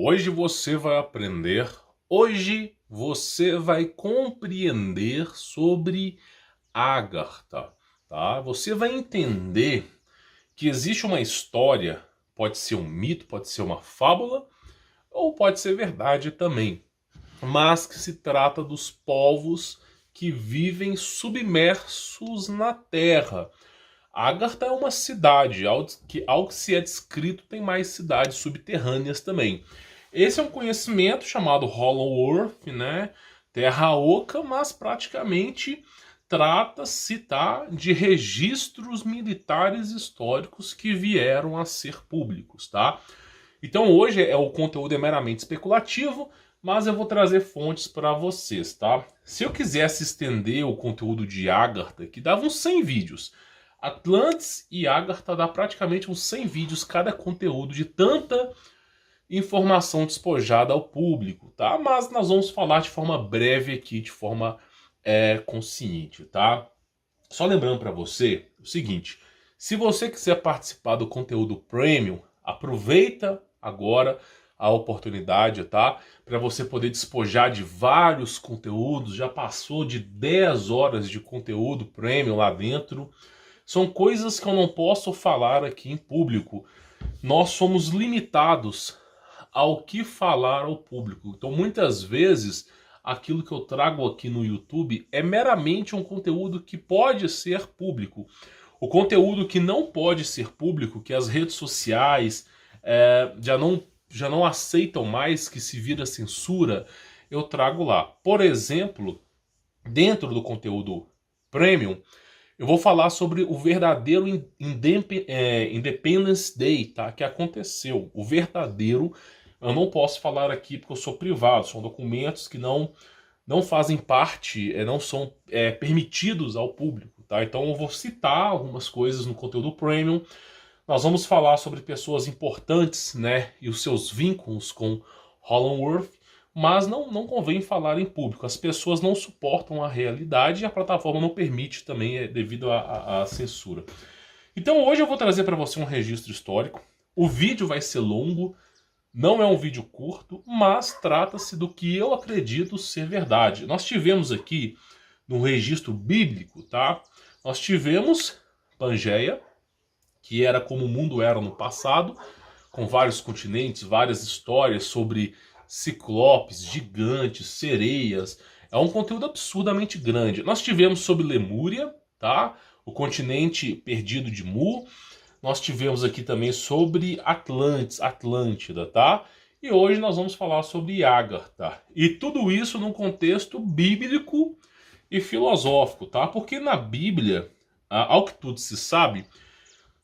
Hoje você vai aprender, hoje você vai compreender sobre Agartha, tá? Você vai entender que existe uma história, pode ser um mito, pode ser uma fábula, ou pode ser verdade também, mas que se trata dos povos que vivem submersos na terra. Agartha é uma cidade, ao que se é descrito tem mais cidades subterrâneas também. Esse é um conhecimento chamado Hollow Earth, né? Terra Oca, mas praticamente trata-se, tá, de registros militares históricos que vieram a ser públicos, tá? Então hoje o conteúdo é meramente especulativo, mas eu vou trazer fontes para vocês, tá? Se eu quisesse estender o conteúdo de Agartha, que dava uns 100 vídeos, Atlantis e Agartha dá praticamente uns 100 vídeos cada conteúdo de tanta informação despojada ao público, tá? Mas nós vamos falar de forma breve aqui, de forma consciente, tá? Só lembrando para você o seguinte, se você quiser participar do conteúdo premium, aproveita agora a oportunidade, tá? Para você poder despojar de vários conteúdos, já passou de 10 horas de conteúdo premium lá dentro. São coisas que eu não posso falar aqui em público. Nós somos limitados ao que falar ao público. Então, muitas vezes, aquilo que eu trago aqui no YouTube é meramente um conteúdo que pode ser público. O conteúdo que não pode ser público, que as redes sociais já não aceitam mais, que se vira censura, eu trago lá. Por exemplo, dentro do conteúdo premium, eu vou falar sobre o verdadeiro Independence Day, tá? Que aconteceu. O verdadeiro, eu não posso falar aqui porque eu sou privado, são documentos que não fazem parte, não são permitidos ao público, tá? Então eu vou citar algumas coisas no conteúdo premium. Nós vamos falar sobre pessoas importantes, né? E os seus vínculos com Hollow Earth, mas não convém falar em público. As pessoas não suportam a realidade e a plataforma não permite também, devido à censura. Então hoje eu vou trazer para você um registro histórico. O vídeo vai ser longo, não é um vídeo curto, mas trata-se do que eu acredito ser verdade. Nós tivemos aqui, no registro bíblico, tá? Nós tivemos Pangeia, que era como o mundo era no passado, com vários continentes, várias histórias sobre ciclopes, gigantes, sereias. É um conteúdo absurdamente grande. Nós tivemos sobre Lemúria, tá? O continente perdido de Mu. Nós tivemos aqui também sobre Atlântida, tá? E hoje nós vamos falar sobre Agartha. E tudo isso num contexto bíblico e filosófico, tá? Porque na Bíblia, ao que tudo se sabe,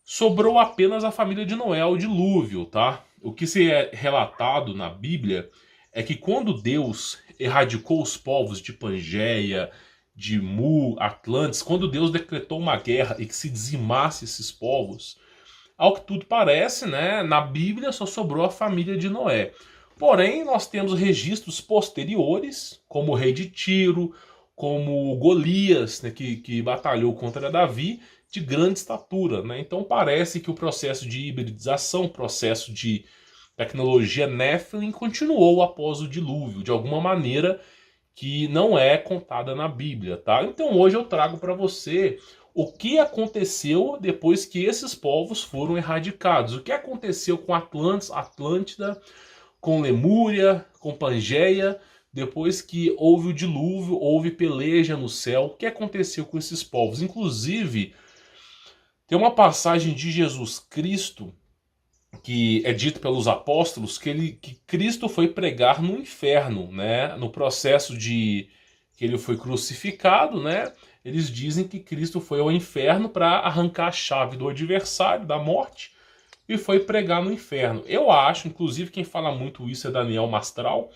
sobrou apenas a família de Noé, o dilúvio, tá? O que se é relatado na Bíblia é que quando Deus erradicou os povos de Pangeia, de Mu, Atlantis, quando Deus decretou uma guerra e que se dizimasse esses povos, ao que tudo parece, né, na Bíblia só sobrou a família de Noé. Porém, nós temos registros posteriores, como o rei de Tiro, como Golias, né, que batalhou contra Davi, de grande estatura, né? Então parece que o processo de hibridização, o processo de tecnologia Nephilim continuou após o dilúvio, de alguma maneira que não é contada na Bíblia, tá? Então hoje eu trago para você o que aconteceu depois que esses povos foram erradicados. O que aconteceu com Atlantis, Atlântida, com Lemúria, com Pangeia, depois que houve o dilúvio, houve peleja no céu. O que aconteceu com esses povos? Inclusive, tem uma passagem de Jesus Cristo que é dito pelos apóstolos que Cristo foi pregar no inferno, né? No processo de que ele foi crucificado, né? Eles dizem que Cristo foi ao inferno para arrancar a chave do adversário, da morte, e foi pregar no inferno. Eu acho, inclusive quem fala muito isso é Daniel Mastral,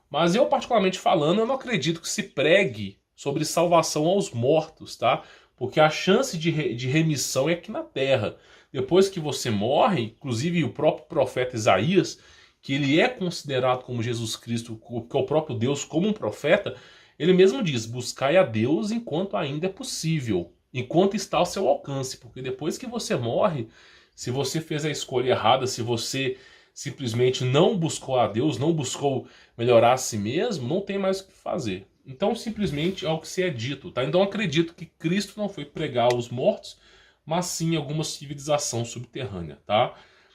mas eu particularmente falando, eu não acredito que se pregue sobre salvação aos mortos, tá? Porque a chance de remissão é aqui na terra. Depois que você morre, inclusive o próprio profeta Isaías, que ele é considerado como Jesus Cristo, que é o próprio Deus, como um profeta, ele mesmo diz, buscai a Deus enquanto ainda é possível, enquanto está ao seu alcance. Porque depois que você morre, se você fez a escolha errada, se você simplesmente não buscou a Deus, não buscou melhorar a si mesmo, não tem mais o que fazer. Então, simplesmente é o que se é dito, tá? Então, acredito que Cristo não foi pregar aos mortos, mas sim alguma civilização subterrânea, tá?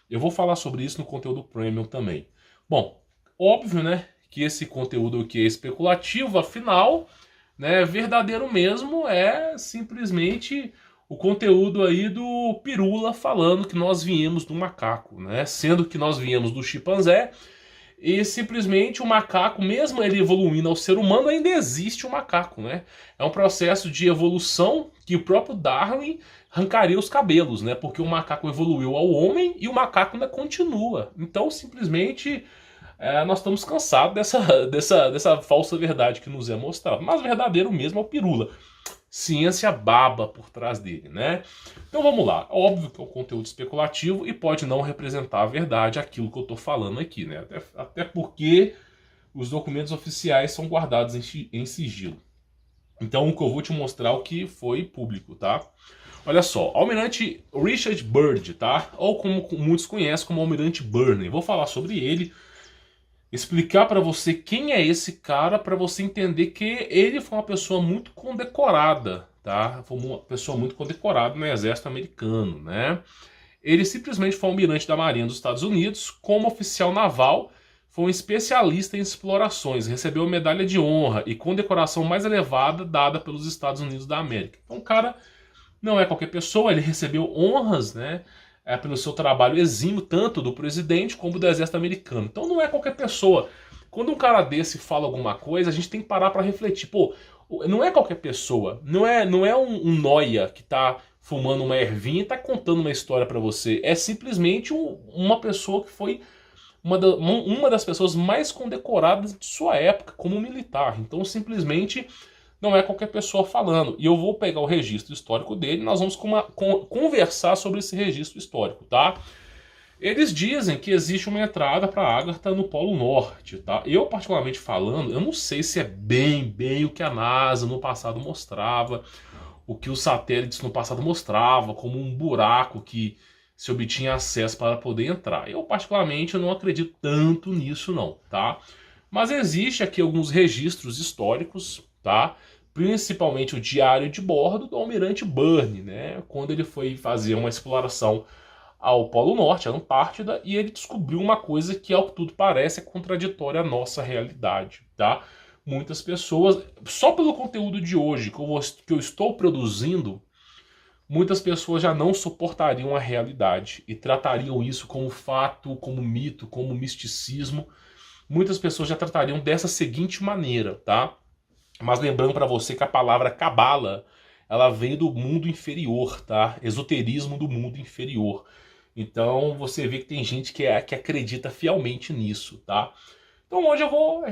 Eu vou falar sobre isso no conteúdo premium também. Bom, óbvio, né, que esse conteúdo aqui é especulativo, afinal, né, verdadeiro mesmo é simplesmente o conteúdo aí do Pirula falando que nós viemos do macaco, né? Sendo que nós viemos do chimpanzé e simplesmente o macaco, mesmo ele evoluindo ao ser humano, ainda existe o macaco, né? É um processo de evolução que o próprio Darwin arrancaria os cabelos, né? Porque o macaco evoluiu ao homem e o macaco ainda continua. Então, simplesmente, nós estamos cansados dessa falsa verdade que nos é mostrada. Mas o verdadeiro mesmo é o Pirula. Ciência baba por trás dele, né? Então vamos lá. Óbvio que é um conteúdo especulativo e pode não representar a verdade, aquilo que eu estou falando aqui, né? Até porque os documentos oficiais são guardados em sigilo. Então o que eu vou te mostrar é o que foi público, tá? Olha só, Almirante Richard Byrd, tá? Ou como muitos conhecem como Almirante Burney. Vou falar sobre ele, explicar para você quem é esse cara, para você entender que ele foi uma pessoa muito condecorada, tá? Foi uma pessoa muito condecorada no exército americano, né? Ele simplesmente foi almirante da Marinha dos Estados Unidos, como oficial naval, foi um especialista em explorações, recebeu a medalha de honra e condecoração mais elevada dada pelos Estados Unidos da América. Então o cara não é qualquer pessoa, ele recebeu honras, né? Pelo seu trabalho exímio, tanto do presidente como do exército americano. Então não é qualquer pessoa. Quando um cara desse fala alguma coisa, a gente tem que parar para refletir. Pô, não é qualquer pessoa. Não é um noia que tá fumando uma ervinha e tá contando uma história para você. É simplesmente uma pessoa que foi uma das pessoas mais condecoradas de sua época como militar. Então simplesmente não é qualquer pessoa falando. E eu vou pegar o registro histórico dele e nós vamos conversar sobre esse registro histórico, tá? Eles dizem que existe uma entrada para Agartha no Polo Norte, tá? Eu, particularmente falando, eu não sei se é bem o que a NASA no passado mostrava, o que os satélites no passado mostravam, como um buraco que se obtinha acesso para poder entrar. Eu, particularmente, eu não acredito tanto nisso, não, tá? Mas existe aqui alguns registros históricos, tá? Principalmente o diário de bordo do Almirante Burney, né? Quando ele foi fazer uma exploração ao Polo Norte, a Antártida, e ele descobriu uma coisa que, ao que tudo parece, é contraditória à nossa realidade, tá? Muitas pessoas, só pelo conteúdo de hoje que eu estou produzindo, muitas pessoas já não suportariam a realidade e tratariam isso como fato, como mito, como misticismo. Muitas pessoas já tratariam dessa seguinte maneira, tá? Mas lembrando para você que a palavra cabala, ela vem do mundo inferior, tá? Esoterismo do mundo inferior. Então você vê que tem gente que acredita fielmente nisso, tá? Então hoje eu vou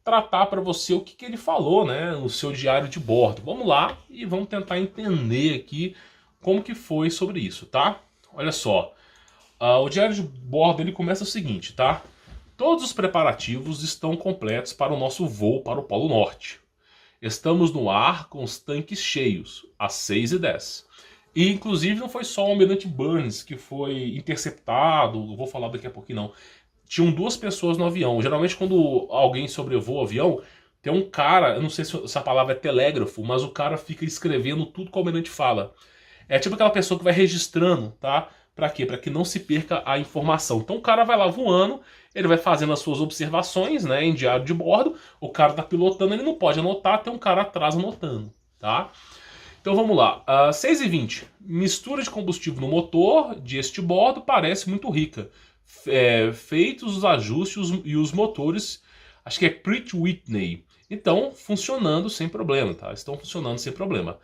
tratar para você o que ele falou, né, no seu diário de bordo. Vamos lá e vamos tentar entender aqui como que foi sobre isso, tá? Olha só, o diário de bordo ele começa o seguinte, tá? Todos os preparativos estão completos para o nosso voo para o Polo Norte. Estamos no ar com os tanques cheios, às 6h10. E, inclusive, não foi só o Almirante Burns que foi interceptado, não vou falar daqui a pouquinho não. Tinham 2 pessoas no avião. Geralmente, quando alguém sobrevoa o avião, tem um cara, eu não sei se essa palavra é telégrafo, mas o cara fica escrevendo tudo que o almirante fala. É tipo aquela pessoa que vai registrando, tá? Pra quê? Pra que não se perca a informação. Então o cara vai lá voando, ele vai fazendo as suas observações, né, em diário de bordo, o cara tá pilotando, ele não pode anotar, tem um cara atrás anotando, tá? Então vamos lá, 6h20, mistura de combustível no motor de este bordo parece muito rica. Feitos os ajustes e os motores, acho que é Pratt Whitney, então funcionando sem problema, tá? Estão funcionando sem problema.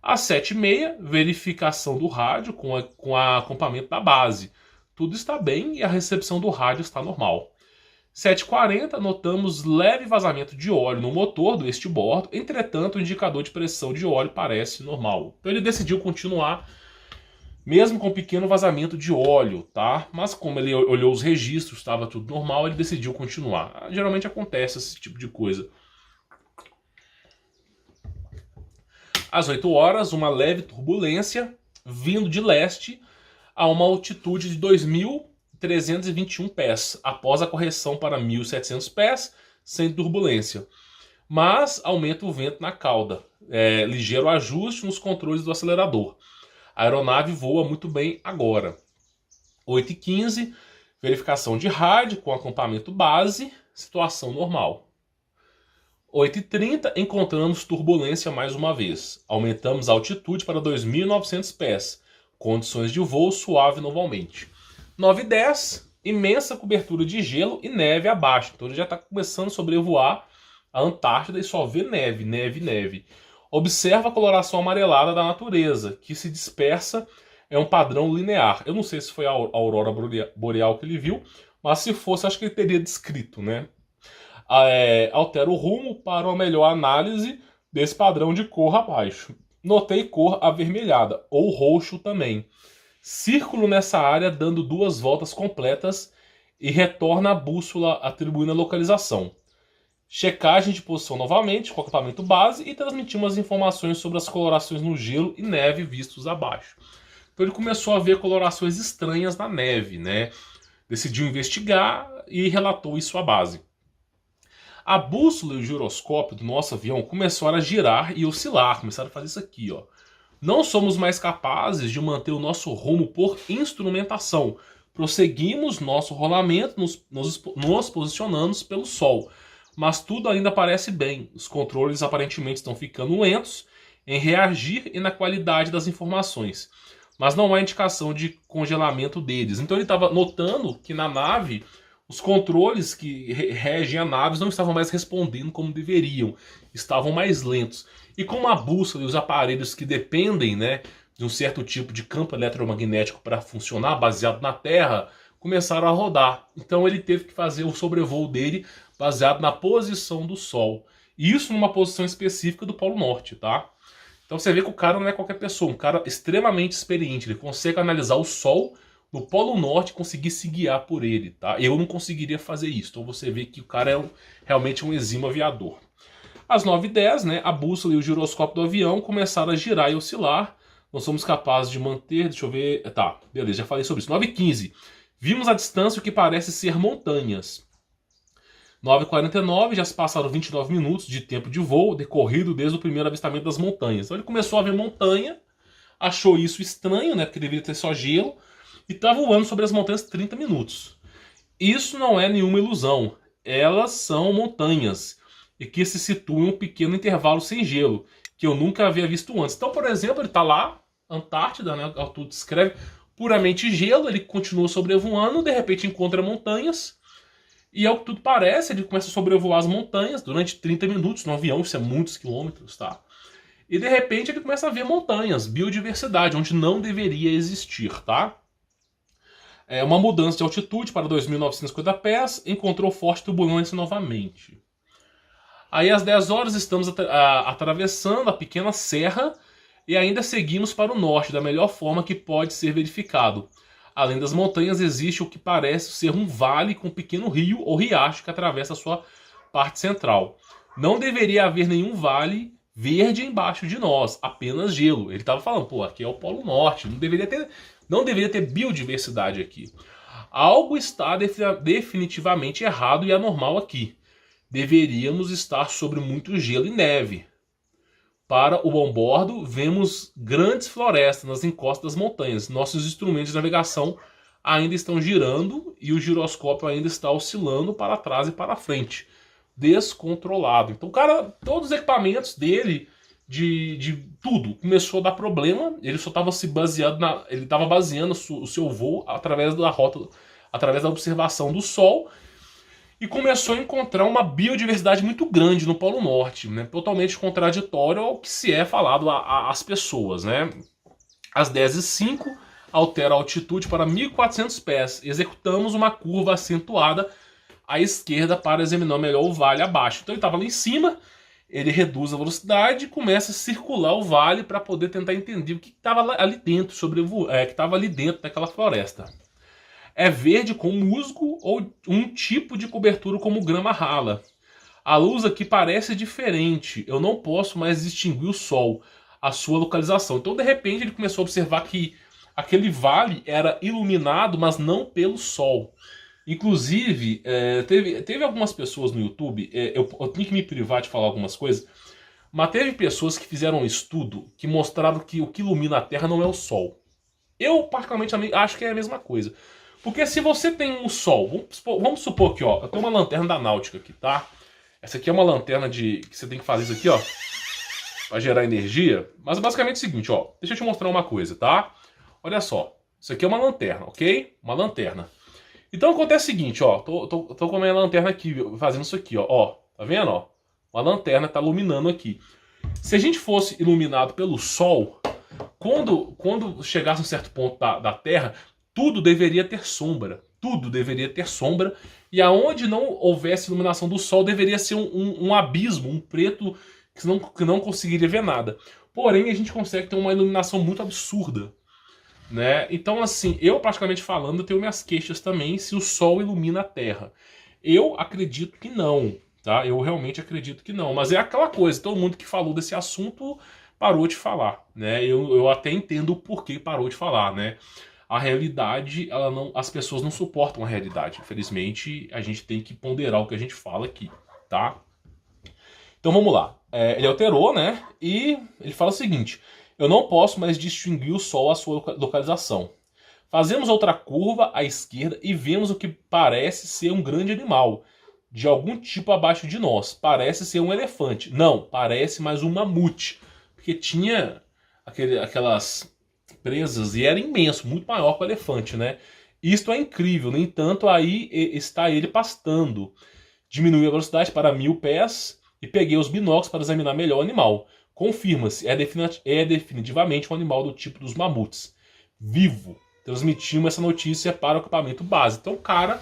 Às 7h30, verificação do rádio com a acompanhamento da base. Tudo está bem e a recepção do rádio está normal. 7h40, notamos leve vazamento de óleo no motor do este bordo, entretanto o indicador de pressão de óleo parece normal. Então ele decidiu continuar, mesmo com pequeno vazamento de óleo, tá? Mas como ele olhou os registros, estava tudo normal, ele decidiu continuar. Geralmente acontece esse tipo de coisa. Às 8h, uma leve turbulência vindo de leste a uma altitude de 2.000 1.321 pés, após a correção para 1.700 pés, sem turbulência. Mas aumenta o vento na cauda, ligeiro ajuste nos controles do acelerador. A aeronave voa muito bem agora. 8h15, verificação de rádio com acampamento base, situação normal. 8h30, encontramos turbulência mais uma vez. Aumentamos a altitude para 2.900 pés. Condições de voo suave novamente. 9h10, imensa cobertura de gelo e neve abaixo. Então ele já está começando a sobrevoar a Antártida e só vê neve, neve, neve. Observa a coloração amarelada da natureza, que se dispersa, é um padrão linear. Eu não sei se foi a aurora boreal que ele viu, mas se fosse, acho que ele teria descrito, né? Altera o rumo para uma melhor análise desse padrão de cor abaixo. Notei cor avermelhada, ou roxo também. Círculo nessa área dando 2 voltas completas e retorna a bússola atribuindo a localização. Checagem de posição novamente com o acampamento base e transmitimos as informações sobre as colorações no gelo e neve vistos abaixo. Então ele começou a ver colorações estranhas na neve, né? Decidiu investigar e relatou isso à base. A bússola e o giroscópio do nosso avião começaram a girar e oscilar, começaram a fazer isso aqui, ó. Não somos mais capazes de manter o nosso rumo por instrumentação. Prosseguimos nosso rolamento, nos posicionando pelo Sol. Mas tudo ainda parece bem. Os controles aparentemente estão ficando lentos em reagir e na qualidade das informações. Mas não há indicação de congelamento deles. Então ele estava notando que na nave os controles que regem a nave não estavam mais respondendo como deveriam. Estavam mais lentos. E como a bússola e os aparelhos que dependem, né, de um certo tipo de campo eletromagnético para funcionar, baseado na Terra, começaram a rodar. Então ele teve que fazer o sobrevoo dele baseado na posição do Sol. Isso numa posição específica do Polo Norte, tá? Então você vê que o cara não é qualquer pessoa, um cara extremamente experiente. Ele consegue analisar o Sol no Polo Norte e conseguir se guiar por ele, tá? Eu não conseguiria fazer isso. Então você vê que o cara é realmente um exímio aviador. Às 9h10, né, a bússola e o giroscópio do avião começaram a girar e oscilar. Nós somos capazes de manter... Deixa eu ver... Tá, beleza, já falei sobre isso. 9h15. Vimos à distância o que parece ser montanhas. 9h49, já se passaram 29 minutos de tempo de voo, decorrido desde o primeiro avistamento das montanhas. Então ele começou a ver montanha, achou isso estranho, né, porque deveria ter só gelo, e está voando sobre as montanhas 30 minutos. Isso não é nenhuma ilusão. Elas são montanhas, e que se situam em um pequeno intervalo sem gelo, que eu nunca havia visto antes. Então, por exemplo, ele está lá, Antártida, né, tudo descreve, puramente gelo, ele continua sobrevoando, de repente encontra montanhas, e ao que tudo parece, ele começa a sobrevoar as montanhas durante 30 minutos no avião, isso é muitos quilômetros, tá? E de repente ele começa a ver montanhas, biodiversidade, onde não deveria existir, tá? Uma mudança de altitude para 2.950 pés, encontrou forte turbulência novamente. Aí às 10 horas estamos atravessando a pequena serra e ainda seguimos para o norte, da melhor forma que pode ser verificado. Além das montanhas, existe o que parece ser um vale com um pequeno rio ou riacho que atravessa a sua parte central. Não deveria haver nenhum vale verde embaixo de nós, apenas gelo. Ele estava falando, pô, aqui é o Polo Norte, não deveria ter biodiversidade aqui. Algo está definitivamente errado e anormal aqui. Deveríamos estar sobre muito gelo e neve. Para o bombordo, vemos grandes florestas nas encostas das montanhas. Nossos instrumentos de navegação ainda estão girando e o giroscópio ainda está oscilando para trás e para frente. Descontrolado. Então, cara, todos os equipamentos dele, de tudo, começou a dar problema. Ele só estava se baseando ele estava baseando o seu voo através da rota, através da observação do Sol. E começou a encontrar uma biodiversidade muito grande no Polo Norte, né? Totalmente contraditório ao que se é falado às pessoas, né? Às 10h05, altera a altitude para 1.400 pés. Executamos uma curva acentuada à esquerda para examinar melhor o vale abaixo. Então ele estava lá em cima, ele reduz a velocidade e começa a circular o vale para poder tentar entender o que estava ali dentro, que estava ali dentro daquela floresta. É verde com musgo ou um tipo de cobertura como grama rala. A luz aqui parece diferente. Eu não posso mais distinguir o Sol, a sua localização. Então, de repente, ele começou a observar que aquele vale era iluminado, mas não pelo sol. Inclusive, teve algumas pessoas no YouTube, eu tenho que me privar de falar algumas coisas, mas teve pessoas que fizeram um estudo que mostraram que o que ilumina a Terra não é o sol. Eu, particularmente, acho que é a mesma coisa. Porque se você tem um sol, vamos supor que, ó, eu tenho uma lanterna da Náutica aqui, tá? Essa aqui é uma lanterna que você tem que fazer isso aqui, ó, pra gerar energia. Mas basicamente é o seguinte, ó, deixa eu te mostrar uma coisa, tá? Olha só, isso aqui é uma lanterna, ok? Uma lanterna. Então acontece o seguinte, ó, tô com a minha lanterna aqui, fazendo isso aqui, ó, tá vendo, ó? Uma lanterna tá iluminando aqui. Se a gente fosse iluminado pelo sol, quando chegasse a um certo ponto da Terra, tudo deveria ter sombra. Tudo deveria ter sombra. E aonde não houvesse iluminação do sol, deveria ser um abismo, um preto que não conseguiria ver nada. Porém, a gente consegue ter uma iluminação muito absurda, né? Então, assim, eu praticamente falando, tenho minhas queixas também se o sol ilumina a Terra. Eu acredito que não, tá? Eu realmente acredito que não. Mas é aquela coisa, todo mundo que falou desse assunto parou de falar, né? Eu até entendo o porquê parou de falar, né? A realidade, as pessoas não suportam a realidade. Infelizmente, a gente tem que ponderar o que a gente fala aqui, tá? Então vamos lá. Ele alterou, né? E ele fala o seguinte: eu não posso mais distinguir o Sol à sua localização. Fazemos outra curva à esquerda e vemos o que parece ser um grande animal, de algum tipo abaixo de nós. Parece ser um elefante. Não, parece mais um mamute. Porque tinha aquelas presas e era imenso, muito maior que o elefante, né? Isto é incrível. No entanto, aí está ele pastando. Diminui a velocidade para 1000 pés e peguei os binóculos para examinar melhor o animal. Confirma-se, é definitivamente um animal do tipo dos mamutes. Vivo. Transmitimos essa notícia para o equipamento base. Então o cara,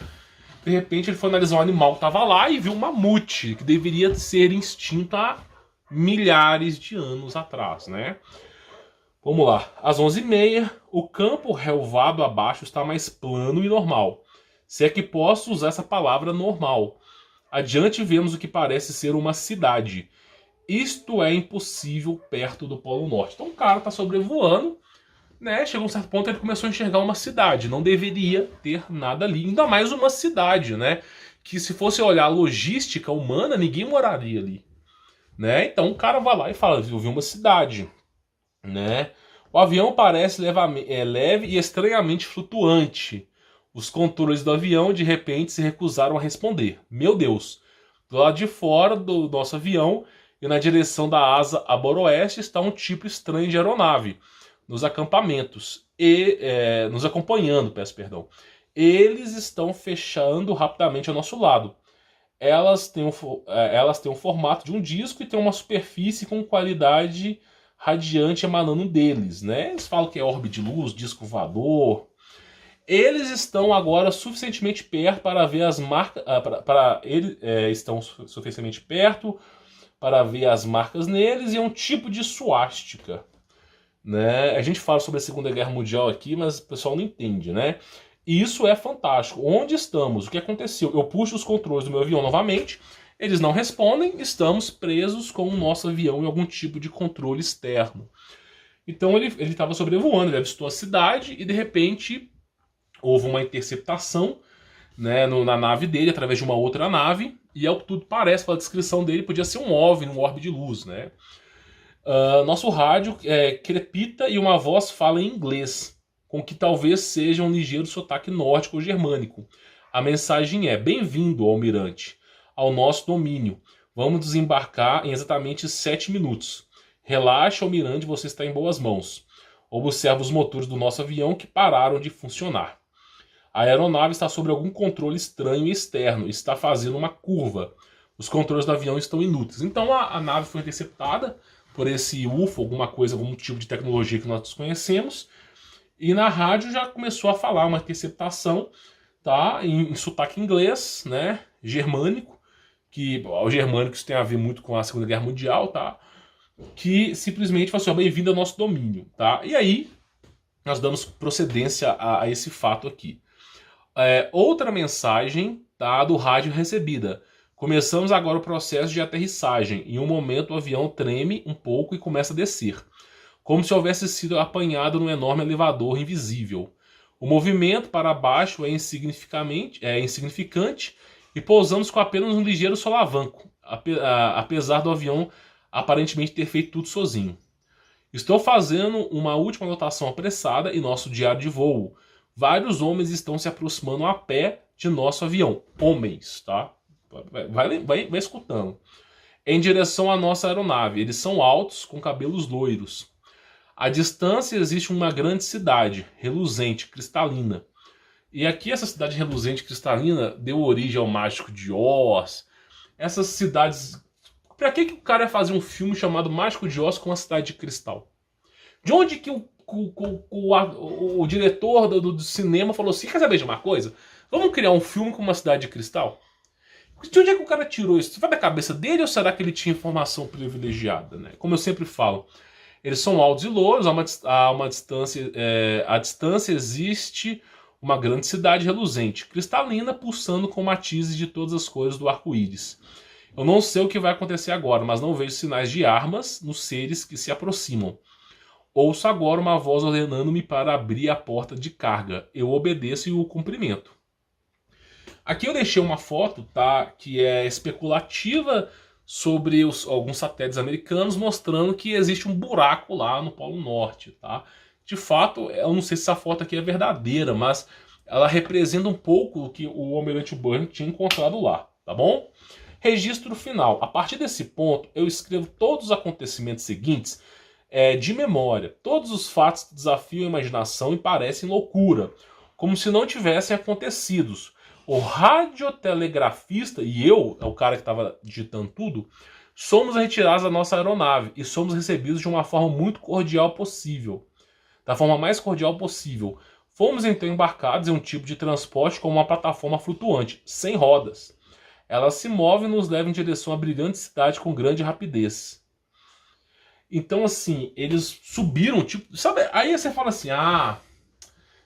de repente, ele foi analisar um animal que estava lá e viu um mamute, que deveria ser extinto há milhares de anos atrás, né? Vamos lá. Às 11h30, o campo relvado abaixo está mais plano e normal. Se é que posso usar essa palavra normal. Adiante vemos o que parece ser uma cidade. Isto é impossível perto do Polo Norte. Então o cara está sobrevoando, né? Chegou a um certo ponto ele começou a enxergar uma cidade. Não deveria ter nada ali. Ainda mais uma cidade, né? Que se fosse olhar a logística humana, ninguém moraria ali, né? Então o cara vai lá e fala, eu vi uma cidade, né? O avião parece leve e estranhamente flutuante. Os controles do avião de repente se recusaram a responder. Meu Deus! Do lado de fora do nosso avião e na direção da asa a boroeste está um tipo estranho de aeronave nos acampamentos e nos acompanhando, peço perdão. Eles estão fechando rapidamente ao nosso lado. Elas têm um formato de um disco e têm uma superfície com qualidade radiante emanando deles, né? Eles falam que é orbe de luz, disco voador. Eles estão agora suficientemente perto para ver as marcas. Estão suficientemente perto para ver as marcas neles e é um tipo de suástica, né? A gente fala sobre a Segunda Guerra Mundial aqui, mas o pessoal não entende, né? E isso é fantástico. Onde estamos? O que aconteceu? Eu puxo os controles do meu avião novamente. Eles não respondem, estamos presos com o nosso avião em algum tipo de controle externo. Então ele estava sobrevoando, ele avistou a cidade e de repente houve uma interceptação, né, na nave dele através de uma outra nave. E ao que tudo parece, pela descrição dele, podia ser um OVNI, um orbe de luz, né? Nosso rádio crepita e uma voz fala em inglês, com que talvez seja um ligeiro sotaque nórdico ou germânico. A mensagem é: bem-vindo, almirante, ao nosso domínio. Vamos desembarcar em exatamente 7 minutos. Relaxe, almirante, você está em boas mãos. Observe os motores do nosso avião que pararam de funcionar. A aeronave está sob algum controle estranho e externo. Está fazendo uma curva. Os controles do avião estão inúteis. Então a nave foi interceptada por esse UFO, alguma coisa, algum tipo de tecnologia que nós desconhecemos. E na rádio já começou a falar uma interceptação, tá, em sotaque inglês, né, germânico, que o germânico isso tem a ver muito com a Segunda Guerra Mundial, tá, que simplesmente fala assim, bem-vindo ao nosso domínio, tá. E aí nós damos procedência a esse fato aqui. Outra mensagem, tá, do rádio recebida. Começamos agora o processo de aterrissagem. Em um momento o avião treme um pouco e começa a descer. como se houvesse sido apanhado num enorme elevador invisível. O movimento para baixo é insignificante e pousamos com apenas um ligeiro solavanco, apesar do avião aparentemente ter feito tudo sozinho. Estou fazendo uma última anotação apressada em nosso diário de voo. Vários homens estão se aproximando a pé de nosso avião. Homens, tá? Vai escutando. Em direção à nossa aeronave. Eles são altos, com cabelos loiros. À distância existe uma grande cidade, reluzente, cristalina. E aqui essa cidade reluzente, cristalina, deu origem ao Mágico de Oz. Essas cidades... Pra que o cara ia fazer um filme chamado Mágico de Oz com uma cidade de cristal? De onde que o diretor do cinema falou assim, quer saber de uma coisa? Vamos criar um filme com uma cidade de cristal? De onde é que o cara tirou isso? Foi da cabeça dele ou será que ele tinha informação privilegiada? Né? Como eu sempre falo, eles são altos e louros, à distância existe uma grande cidade reluzente, cristalina, pulsando com matizes de todas as cores do arco-íris. Eu não sei o que vai acontecer agora, mas não vejo sinais de armas nos seres que se aproximam. Ouço agora uma voz ordenando-me para abrir a porta de carga. Eu obedeço e o cumprimento. Aqui eu deixei uma foto, tá, que é especulativa sobre alguns satélites americanos, mostrando que existe um buraco lá no Polo Norte, tá? De fato, eu não sei se essa foto aqui é verdadeira, mas ela representa um pouco o que o almirante Byrne tinha encontrado lá, tá bom? Registro final. A partir desse ponto, eu escrevo todos os acontecimentos seguintes de memória. Todos os fatos desafiam a imaginação e parecem loucura, como se não tivessem acontecido. O radiotelegrafista e eu, é o cara que estava digitando tudo, somos retirados da nossa aeronave e somos recebidos de uma forma muito cordial possível. Da forma mais cordial possível. Fomos então embarcados em um tipo de transporte como uma plataforma flutuante, sem rodas. Ela se move e nos leva em direção à brilhante cidade com grande rapidez. Então, assim, eles subiram, tipo... Sabe? Aí você fala assim,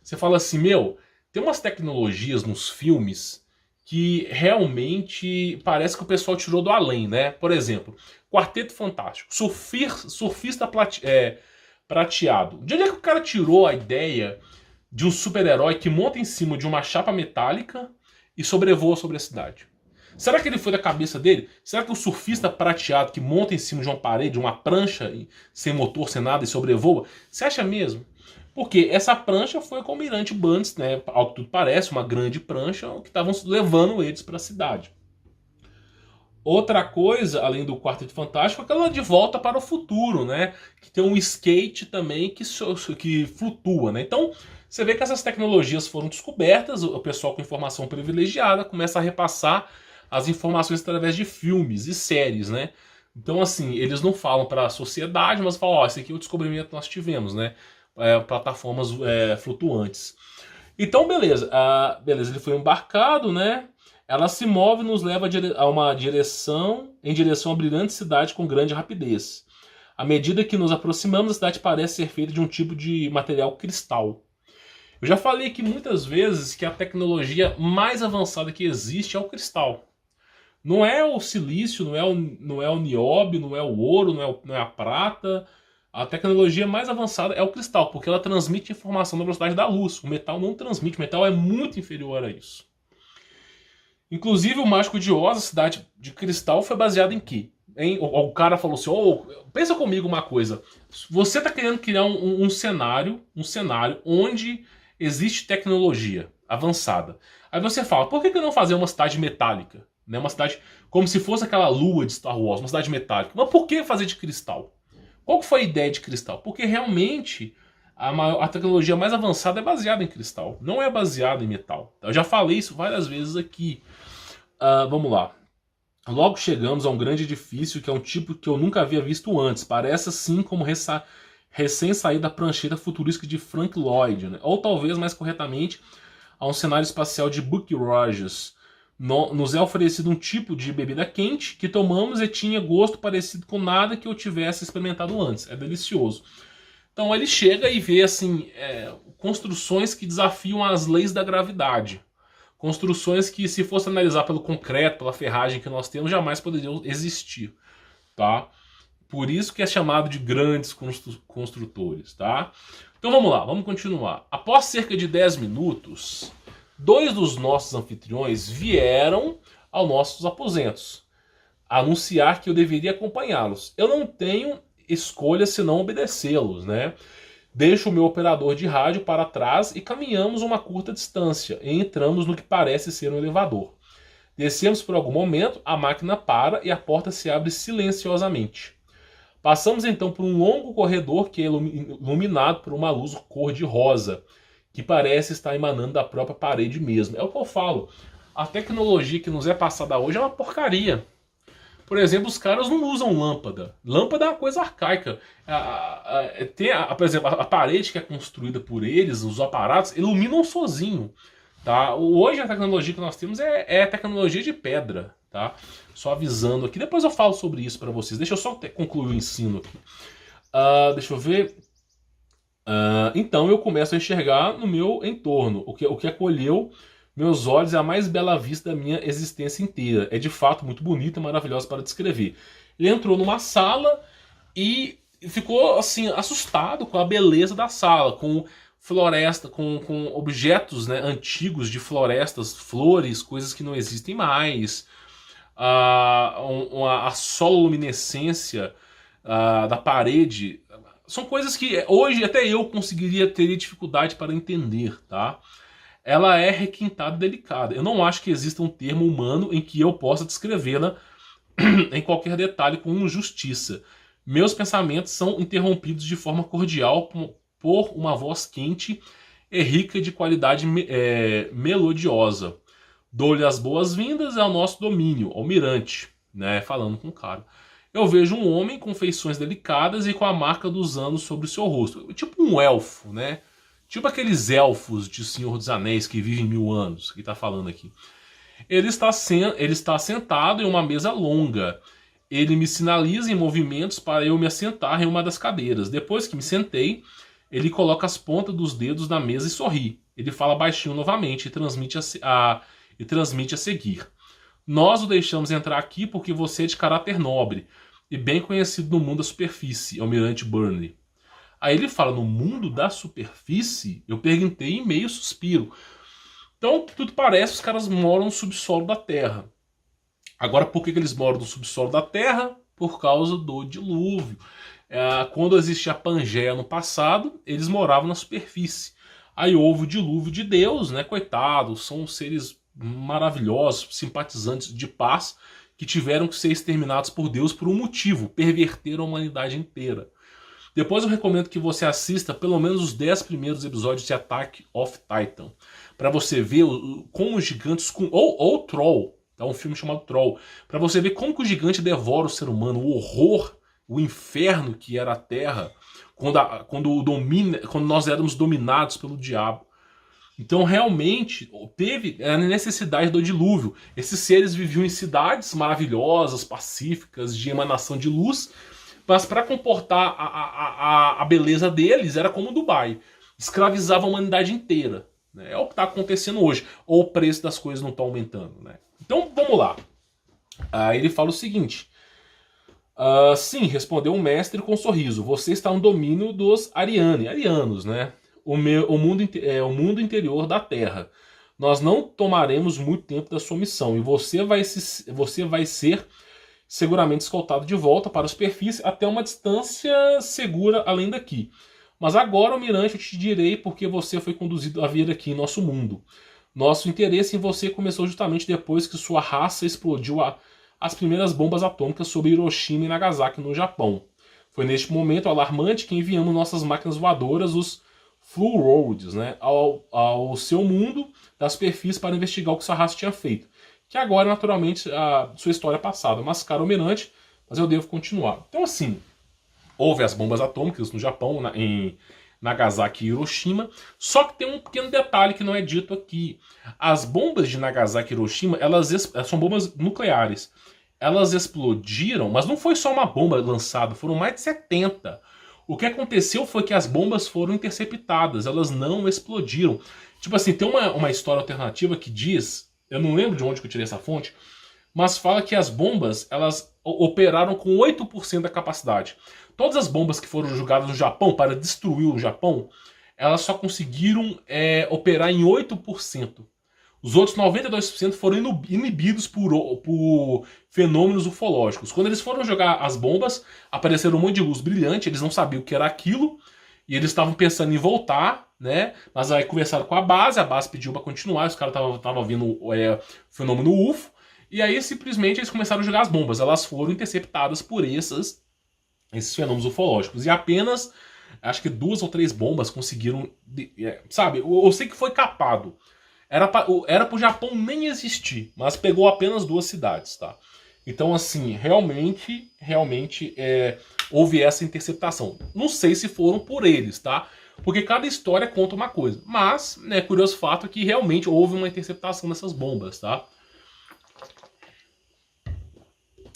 Você fala assim, meu, tem umas tecnologias nos filmes que realmente parece que o pessoal tirou do além, né? Por exemplo, Quarteto Fantástico, surfista prateado. De onde é que o cara tirou a ideia de um super-herói que monta em cima de uma chapa metálica e sobrevoa sobre a cidade? Será que ele foi da cabeça dele? Será que o surfista prateado que monta em cima de uma parede, uma prancha, sem motor, sem nada e sobrevoa? Você acha mesmo? Porque essa prancha foi com o almirante Burns, né? Ao que tudo parece, uma grande prancha que estavam levando eles para a cidade. Outra coisa, além do Quarteto Fantástico, é aquela de Volta para o Futuro, né? Que tem um skate também que flutua, né? Então, você vê que essas tecnologias foram descobertas, o pessoal com informação privilegiada começa a repassar as informações através de filmes e séries, né? Então, assim, eles não falam para a sociedade, mas falam, esse aqui é o descobrimento que nós tivemos, né? Plataformas flutuantes. Então, beleza. Ele foi embarcado, né? Ela se move e nos leva em direção à brilhante cidade com grande rapidez. À medida que nos aproximamos, a cidade parece ser feita de um tipo de material cristal. Eu já falei aqui muitas vezes que a tecnologia mais avançada que existe é o cristal. Não é o silício, não é o nióbio, não é o ouro, não é a prata. A tecnologia mais avançada é o cristal, porque ela transmite informação na velocidade da luz. O metal não transmite, o metal é muito inferior a isso. Inclusive o Mágico de Oz, a cidade de cristal, foi baseado em quê? O cara falou assim, pensa comigo uma coisa. Você está querendo criar um cenário onde existe tecnologia avançada. Aí você fala, por que não fazer uma cidade metálica? Né? Uma cidade como se fosse aquela lua de Star Wars, uma cidade metálica. Mas por que fazer de cristal? Qual que foi a ideia de cristal? Porque realmente a tecnologia mais avançada é baseada em cristal, não é baseada em metal. Eu já falei isso várias vezes aqui. Vamos lá. Logo chegamos a um grande edifício que é um tipo que eu nunca havia visto antes. Parece assim como recém saída da prancheta futurística de Frank Lloyd, né? Ou talvez mais corretamente a um cenário espacial de Buck Rogers. Nos é oferecido um tipo de bebida quente que tomamos e tinha gosto parecido com nada que eu tivesse experimentado antes. É delicioso. Então ele chega e vê assim, construções que desafiam as leis da gravidade. Construções que, se fosse analisar pelo concreto, pela ferragem que nós temos, jamais poderiam existir. Tá? Por isso que é chamado de grandes construtores, tá? Então vamos lá, vamos continuar. Após cerca de 10 minutos, 2 dos nossos anfitriões vieram aos nossos aposentos, anunciar que eu deveria acompanhá-los. Eu não tenho escolha senão obedecê-los, né? Deixo o meu operador de rádio para trás e caminhamos uma curta distância e entramos no que parece ser um elevador. Descemos por algum momento, a máquina para e a porta se abre silenciosamente. Passamos então por um longo corredor que é iluminado por uma luz cor-de-rosa, que parece estar emanando da própria parede mesmo. É o que eu falo. A tecnologia que nos é passada hoje é uma porcaria. Por exemplo, os caras não usam lâmpada. Lâmpada é uma coisa arcaica. Por exemplo, a parede que é construída por eles, os aparatos, iluminam sozinho. Tá? Hoje a tecnologia que nós temos é tecnologia de pedra. Tá? Só avisando aqui. Depois eu falo sobre isso para vocês. Deixa eu só concluir o ensino aqui. Deixa eu ver. Então eu começo a enxergar no meu entorno. O que acolheu meus olhos é a mais bela vista da minha existência inteira. É de fato muito bonita e maravilhosa para descrever. Ele entrou numa sala e ficou assim assustado com a beleza da sala, com floresta, com objetos, né, antigos de florestas, flores, coisas que não existem mais, a sololuminescência da parede. São coisas que hoje até eu teria dificuldade para entender, tá? Ela é requintada e delicada. Eu não acho que exista um termo humano em que eu possa descrevê-la em qualquer detalhe com justiça. Meus pensamentos são interrompidos de forma cordial por uma voz quente e rica de qualidade melodiosa. Dou-lhe as boas-vindas ao nosso domínio, almirante, né, falando com o cara. Eu vejo um homem com feições delicadas e com a marca dos anos sobre o seu rosto. Tipo um elfo, né? Tipo aqueles elfos de Senhor dos Anéis que vivem 1000 anos, que está falando aqui. Ele está sentado em uma mesa longa. Ele me sinaliza em movimentos para eu me assentar em uma das cadeiras. Depois que me sentei, ele coloca as pontas dos dedos na mesa e sorri. Ele fala baixinho novamente e transmite a seguir. Nós o deixamos entrar aqui porque você é de caráter nobre e bem conhecido no mundo da superfície, Almirante Burnley. Aí ele fala, no mundo da superfície? Eu perguntei em meio suspiro. Então, tudo parece, os caras moram no subsolo da Terra. Agora, por que eles moram no subsolo da Terra? Por causa do dilúvio. Quando existia a Pangeia no passado, eles moravam na superfície. Aí houve o dilúvio de Deus, né? Coitados, são seres maravilhosos, simpatizantes de paz, que tiveram que ser exterminados por Deus por um motivo, perverter a humanidade inteira. Depois eu recomendo que você assista pelo menos os 10 primeiros episódios de Attack of Titan, para você ver como os gigantes, ou Troll, é um filme chamado Troll, para você ver como que o gigante devora o ser humano, o horror, o inferno que era a Terra, quando nós éramos dominados pelo diabo. Então realmente teve a necessidade do dilúvio. Esses seres viviam em cidades maravilhosas, pacíficas, de emanação de luz, mas para comportar a beleza deles era como Dubai. Escravizava a humanidade inteira. Né? É o que está acontecendo hoje. Ou o preço das coisas não está aumentando. Né? Então vamos lá. Ele fala o seguinte. Sim, respondeu o mestre com um sorriso. Você está no domínio dos arianos, né? O mundo interior da Terra. Nós não tomaremos muito tempo da sua missão. E você vai ser seguramente escoltado de volta para a superfície até uma distância segura além daqui. Mas agora, almirante, eu te direi porque você foi conduzido a vir aqui em nosso mundo. Nosso interesse em você começou justamente depois que sua raça explodiu as primeiras bombas atômicas sobre Hiroshima e Nagasaki no Japão. Foi neste momento alarmante que enviamos nossas máquinas voadoras, os Full Roads, né, ao seu mundo da superfície para investigar o que sua raça tinha feito. Que agora, naturalmente, a sua história passada. Mas, caro almirante, mas eu devo continuar. Então, assim, houve as bombas atômicas no Japão, em Nagasaki e Hiroshima. Só que tem um pequeno detalhe que não é dito aqui. As bombas de Nagasaki e Hiroshima, elas são bombas nucleares. Elas explodiram, mas não foi só uma bomba lançada, foram mais de 70. O que aconteceu foi que as bombas foram interceptadas, elas não explodiram. Tipo assim, tem uma história alternativa que diz... Eu não lembro de onde que eu tirei essa fonte, mas fala que as bombas, elas operaram com 8% da capacidade. Todas as bombas que foram jogadas no Japão para destruir o Japão, elas só conseguiram operar em 8%. Os outros 92% foram inibidos por fenômenos ufológicos. Quando eles foram jogar as bombas, apareceram um monte de luz brilhante, eles não sabiam o que era aquilo, e eles estavam pensando em voltar, né? Mas aí conversaram com a base pediu para continuar, os caras estavam vendo fenômeno UFO, e aí simplesmente eles começaram a jogar as bombas. Elas foram interceptadas por esses fenômenos ufológicos. E apenas, acho que 2 ou 3 bombas conseguiram, sabe? Eu sei que foi capado. Era pro Japão nem existir, mas pegou apenas 2 cidades, tá? Então, assim, realmente houve essa interceptação. Não sei se foram por eles, tá? Porque cada história conta uma coisa. Mas, né, curioso fato é que realmente houve uma interceptação dessas bombas, tá?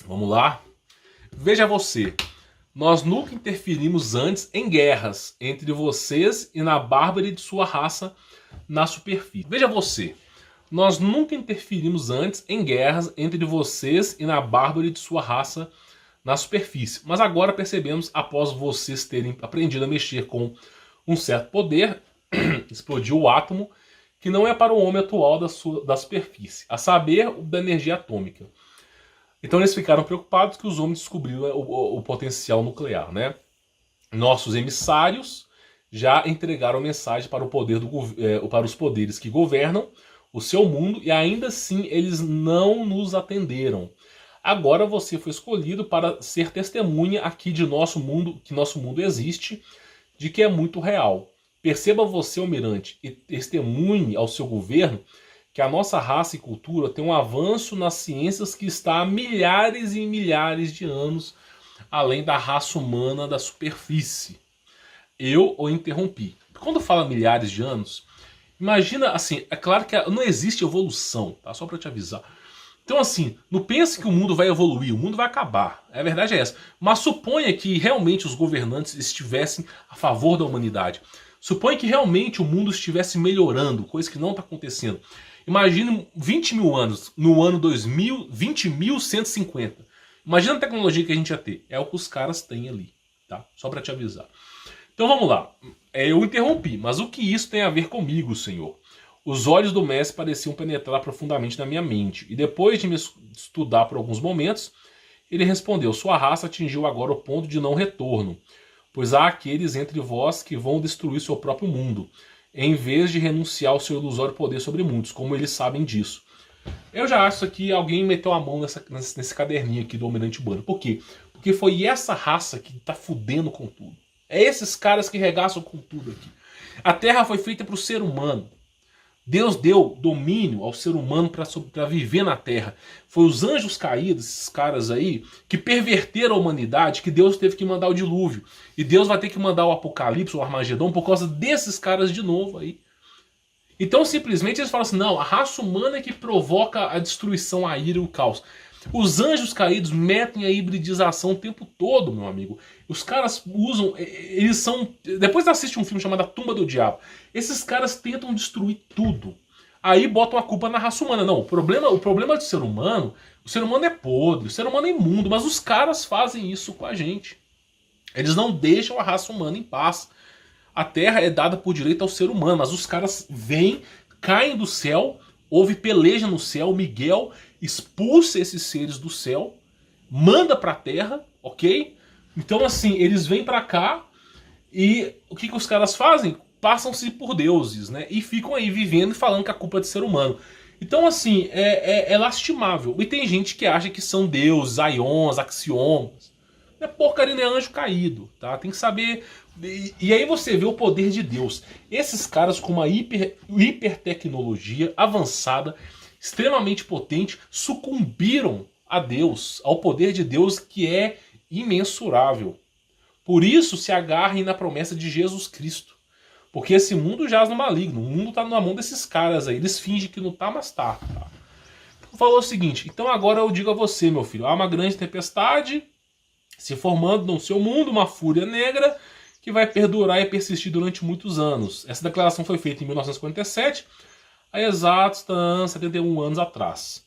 Vamos lá? Veja você. Nós nunca interferimos antes em guerras entre vocês e na bárbara de sua raça na superfície. Veja você, nós nunca interferimos antes em guerras entre vocês e na bárbara de sua raça na superfície. Mas agora percebemos, após vocês terem aprendido a mexer com um certo poder, explodiu o átomo, que não é para o homem atual da superfície, a saber, o da energia atômica. Então eles ficaram preocupados que os homens descobriram o potencial nuclear, né? Nossos emissários já entregaram mensagem para para os poderes que governam o seu mundo e ainda assim eles não nos atenderam. Agora você foi escolhido para ser testemunha aqui de nosso mundo, que nosso mundo existe, de que é muito real. Perceba você, almirante, e testemunhe ao seu governo que a nossa raça e cultura tem um avanço nas ciências que está há milhares e milhares de anos além da raça humana da superfície. Eu o interrompi. Quando fala milhares de anos, imagina assim, é claro que não existe evolução, tá? Só para te avisar. Então assim, não pense que o mundo vai evoluir, o mundo vai acabar. A verdade é essa. Mas suponha que realmente os governantes estivessem a favor da humanidade. Suponha que realmente o mundo estivesse melhorando, coisa que não está acontecendo. Imagine 20 mil anos, no ano 2000, 20.150. Imagina a tecnologia que a gente ia ter. É o que os caras têm ali, tá? Só para te avisar. Então vamos lá. Eu interrompi, mas o que isso tem a ver comigo, senhor? Os olhos do mestre pareciam penetrar profundamente na minha mente. E depois de me estudar por alguns momentos, ele respondeu: sua raça atingiu agora o ponto de não retorno, pois há aqueles entre vós que vão destruir seu próprio mundo, em vez de renunciar ao seu ilusório poder sobre muitos, como eles sabem disso. Eu já acho que alguém meteu a mão nesse caderninho aqui do Almirante Bano. Por quê? Porque foi essa raça que tá fudendo com tudo. É esses caras que regaçam com tudo aqui. A Terra foi feita para o ser humano. Deus deu domínio ao ser humano para viver na Terra. Foi os anjos caídos, esses caras aí, que perverteram a humanidade, que Deus teve que mandar o dilúvio. E Deus vai ter que mandar o Apocalipse, o Armagedon, por causa desses caras de novo aí. Então simplesmente eles falam assim, não, a raça humana é que provoca a destruição, a ira e o caos. Os anjos caídos metem a hibridização o tempo todo, meu amigo. Os caras usam, eles são... Depois você assiste um filme chamado A Tumba do Diabo. Esses caras tentam destruir tudo. Aí botam a culpa na raça humana. Não, o problema do ser humano, o ser humano é podre, o ser humano é imundo, mas os caras fazem isso com a gente. Eles não deixam a raça humana em paz. A Terra é dada por direito ao ser humano, mas os caras vêm, caem do céu, houve peleja no céu, Miguel expulsa esses seres do céu, manda pra Terra, ok? Então assim, eles vêm pra cá e o que os caras fazem? Passam-se por deuses, né? E ficam aí vivendo e falando que a culpa é do ser humano. Então assim, é lastimável. E tem gente que acha que são deuses, aions, axiomas. Não é porcaria, não é anjo caído, tá? Tem que saber... E aí você vê o poder de Deus. Esses caras com uma hipertecnologia avançada, extremamente potente, sucumbiram a Deus, ao poder de Deus que é imensurável. Por isso se agarrem na promessa de Jesus Cristo. Porque esse mundo jaz no maligno, o mundo está na mão desses caras aí. Eles fingem que não está, mas está. Tá? Então falou o seguinte, então agora eu digo a você, meu filho, há uma grande tempestade se formando no seu mundo, uma fúria negra, que vai perdurar e persistir durante muitos anos. Essa declaração foi feita em 1947, há exatos 71 anos atrás.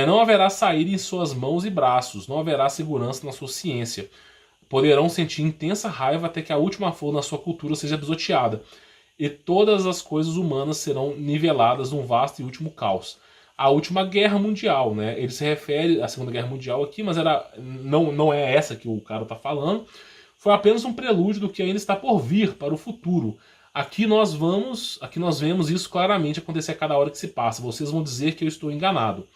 Não haverá saída em suas mãos e braços, não haverá segurança na sua ciência. Poderão sentir intensa raiva até que a última flor na sua cultura seja pisoteada. E todas as coisas humanas serão niveladas num vasto e último caos. A última guerra mundial, né? Ele se refere à Segunda Guerra Mundial aqui, mas não é essa que o cara está falando. Foi apenas um prelúdio do que ainda está por vir para o futuro. Aqui nós vemos isso claramente acontecer a cada hora que se passa. Vocês vão dizer que eu estou enganado.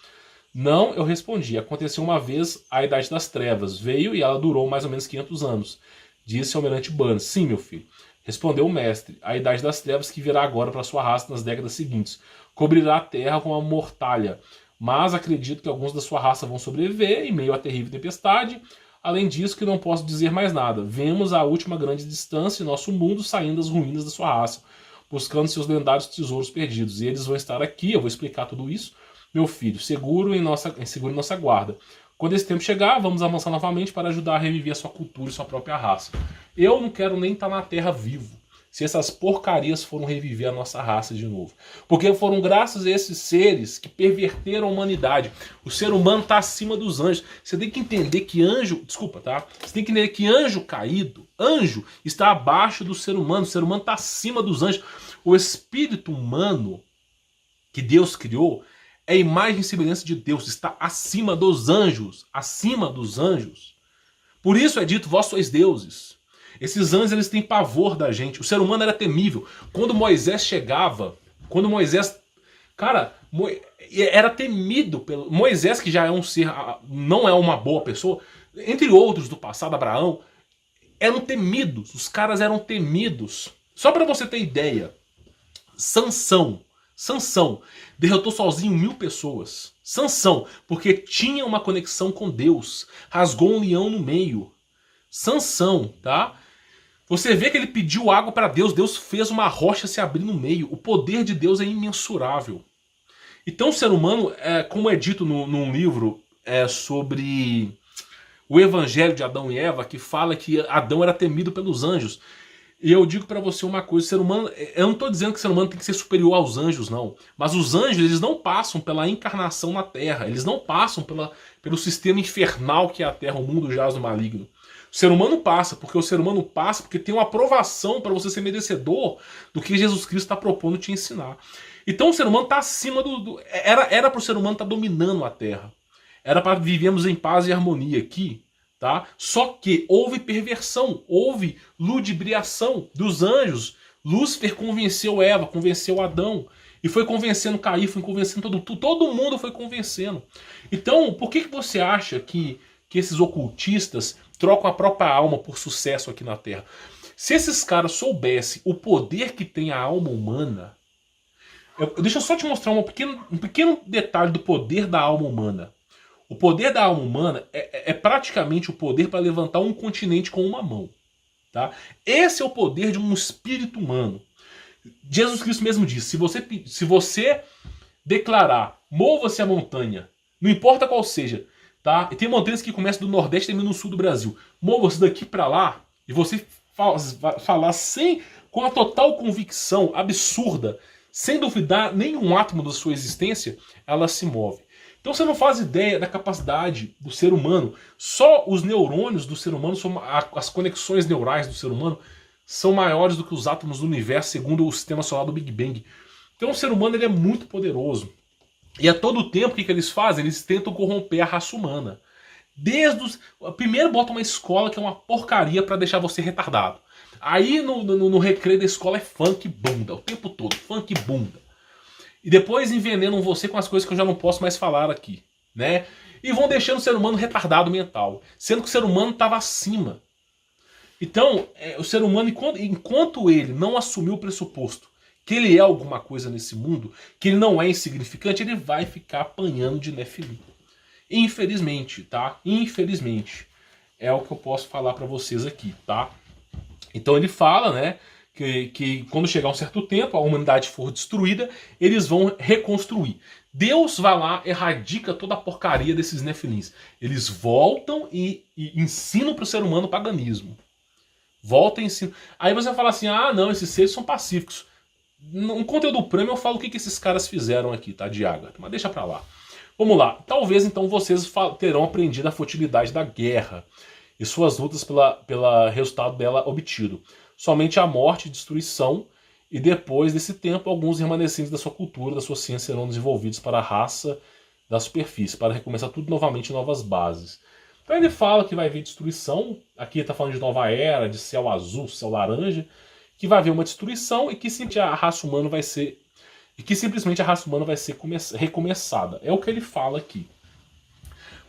Não, eu respondi. Aconteceu uma vez a Idade das Trevas. Veio e ela durou mais ou menos 500 anos. Disse o Almirante Burns. Sim, meu filho. Respondeu o mestre. A Idade das Trevas que virá agora para sua raça nas décadas seguintes. Cobrirá a terra com uma mortalha. Mas acredito que alguns da sua raça vão sobreviver em meio à terrível tempestade. Além disso, que não posso dizer mais nada. Vemos a última grande distância em nosso mundo saindo das ruínas da sua raça, buscando seus lendários tesouros perdidos. E eles vão estar aqui, eu vou explicar tudo isso. Meu filho, seguro em nossa guarda. Quando esse tempo chegar, vamos avançar novamente para ajudar a reviver a sua cultura e sua própria raça. Eu não quero nem estar na Terra vivo, se essas porcarias foram reviver a nossa raça de novo. Porque foram graças a esses seres que perverteram a humanidade. O ser humano está acima dos anjos. Você tem que entender que anjo... Desculpa, tá? Você tem que entender que anjo caído, anjo, está abaixo do ser humano. O ser humano está acima dos anjos. O espírito humano que Deus criou é a imagem e semelhança de Deus, está acima dos anjos, acima dos anjos. Por isso é dito, vós sois deuses. Esses anjos, eles têm pavor da gente. O ser humano era temível. Quando Moisés chegava, cara, era temido pelo Moisés, que já é um ser, não é uma boa pessoa, entre outros do passado, Abraão, eram temidos. Os caras eram temidos. Só para você ter ideia, Sansão derrotou sozinho 1000 pessoas. Sansão, porque tinha uma conexão com Deus. Rasgou um leão no meio. Sansão, tá? Você vê que ele pediu água para Deus. Deus fez uma rocha se abrir no meio. O poder de Deus é imensurável. Então o ser humano, como é dito num livro sobre o Evangelho de Adão e Eva, que fala que Adão era temido pelos anjos. E eu digo pra você uma coisa, o ser humano, eu não tô dizendo que o ser humano tem que ser superior aos anjos, não. Mas os anjos, eles não passam pela encarnação na Terra. Eles não passam pelo sistema infernal que é a Terra, o mundo jaz no maligno. O ser humano passa, porque tem uma aprovação para você ser merecedor do que Jesus Cristo está propondo te ensinar. Então o ser humano está acima era para o ser humano estar dominando a Terra. Era para vivermos em paz e harmonia aqui. Tá? Só que houve perversão, houve ludibriação dos anjos. Lúcifer convenceu Eva, convenceu Adão. E foi convencendo Caim, foi convencendo todo mundo foi convencendo. Então, por que você acha que esses ocultistas trocam a própria alma por sucesso aqui na Terra? Se esses caras soubessem o poder que tem a alma humana... deixa eu só te mostrar um pequeno detalhe do poder da alma humana. O poder da alma humana é praticamente o poder para levantar um continente com uma mão. Tá? Esse é o poder de um espírito humano. Jesus Cristo mesmo disse, se você declarar, mova-se a montanha, não importa qual seja, tá? E tem montanhas que começam do Nordeste e terminam no Sul do Brasil. Mova-se daqui para lá e você falar com a total convicção absurda, sem duvidar nenhum átomo da sua existência, ela se move. Então você não faz ideia da capacidade do ser humano. Só os neurônios do ser humano, as conexões neurais do ser humano, são maiores do que os átomos do universo, segundo o sistema solar do Big Bang. Então o ser humano ele é muito poderoso. E a todo tempo o que eles fazem? Eles tentam corromper a raça humana. Primeiro botam uma escola que é uma porcaria para deixar você retardado. Aí no recreio da escola é funk bunda, o tempo todo, funk bunda. E depois envenenam você com as coisas que eu já não posso mais falar aqui, né? E vão deixando o ser humano retardado mental, sendo que o ser humano estava acima. Então, o ser humano, enquanto ele não assumiu o pressuposto que ele é alguma coisa nesse mundo, que ele não é insignificante, ele vai ficar apanhando de Nefilim. Infelizmente, tá? Infelizmente. É o que eu posso falar para vocês aqui, tá? Então ele fala, né? Que quando chegar um certo tempo, a humanidade for destruída, eles vão reconstruir. Deus vai lá, erradica toda a porcaria desses nefilins. Eles voltam e ensinam para o ser humano o paganismo. Volta e ensina. Aí você vai falar assim, ah não, esses seres são pacíficos. No conteúdo premium eu falo o que esses caras fizeram aqui, tá, de Ágata, mas deixa pra lá. Vamos lá. Talvez então vocês terão aprendido a futilidade da guerra e suas lutas pela resultado dela obtido. Somente a morte e destruição, e depois desse tempo, alguns remanescentes da sua cultura, da sua ciência serão desenvolvidos para a raça da superfície, para recomeçar tudo novamente em novas bases. Então ele fala que vai haver destruição, aqui está falando de nova era, de céu azul, céu laranja, que vai haver uma destruição e que simplesmente a raça humana vai ser recomeçada. É o que ele fala aqui.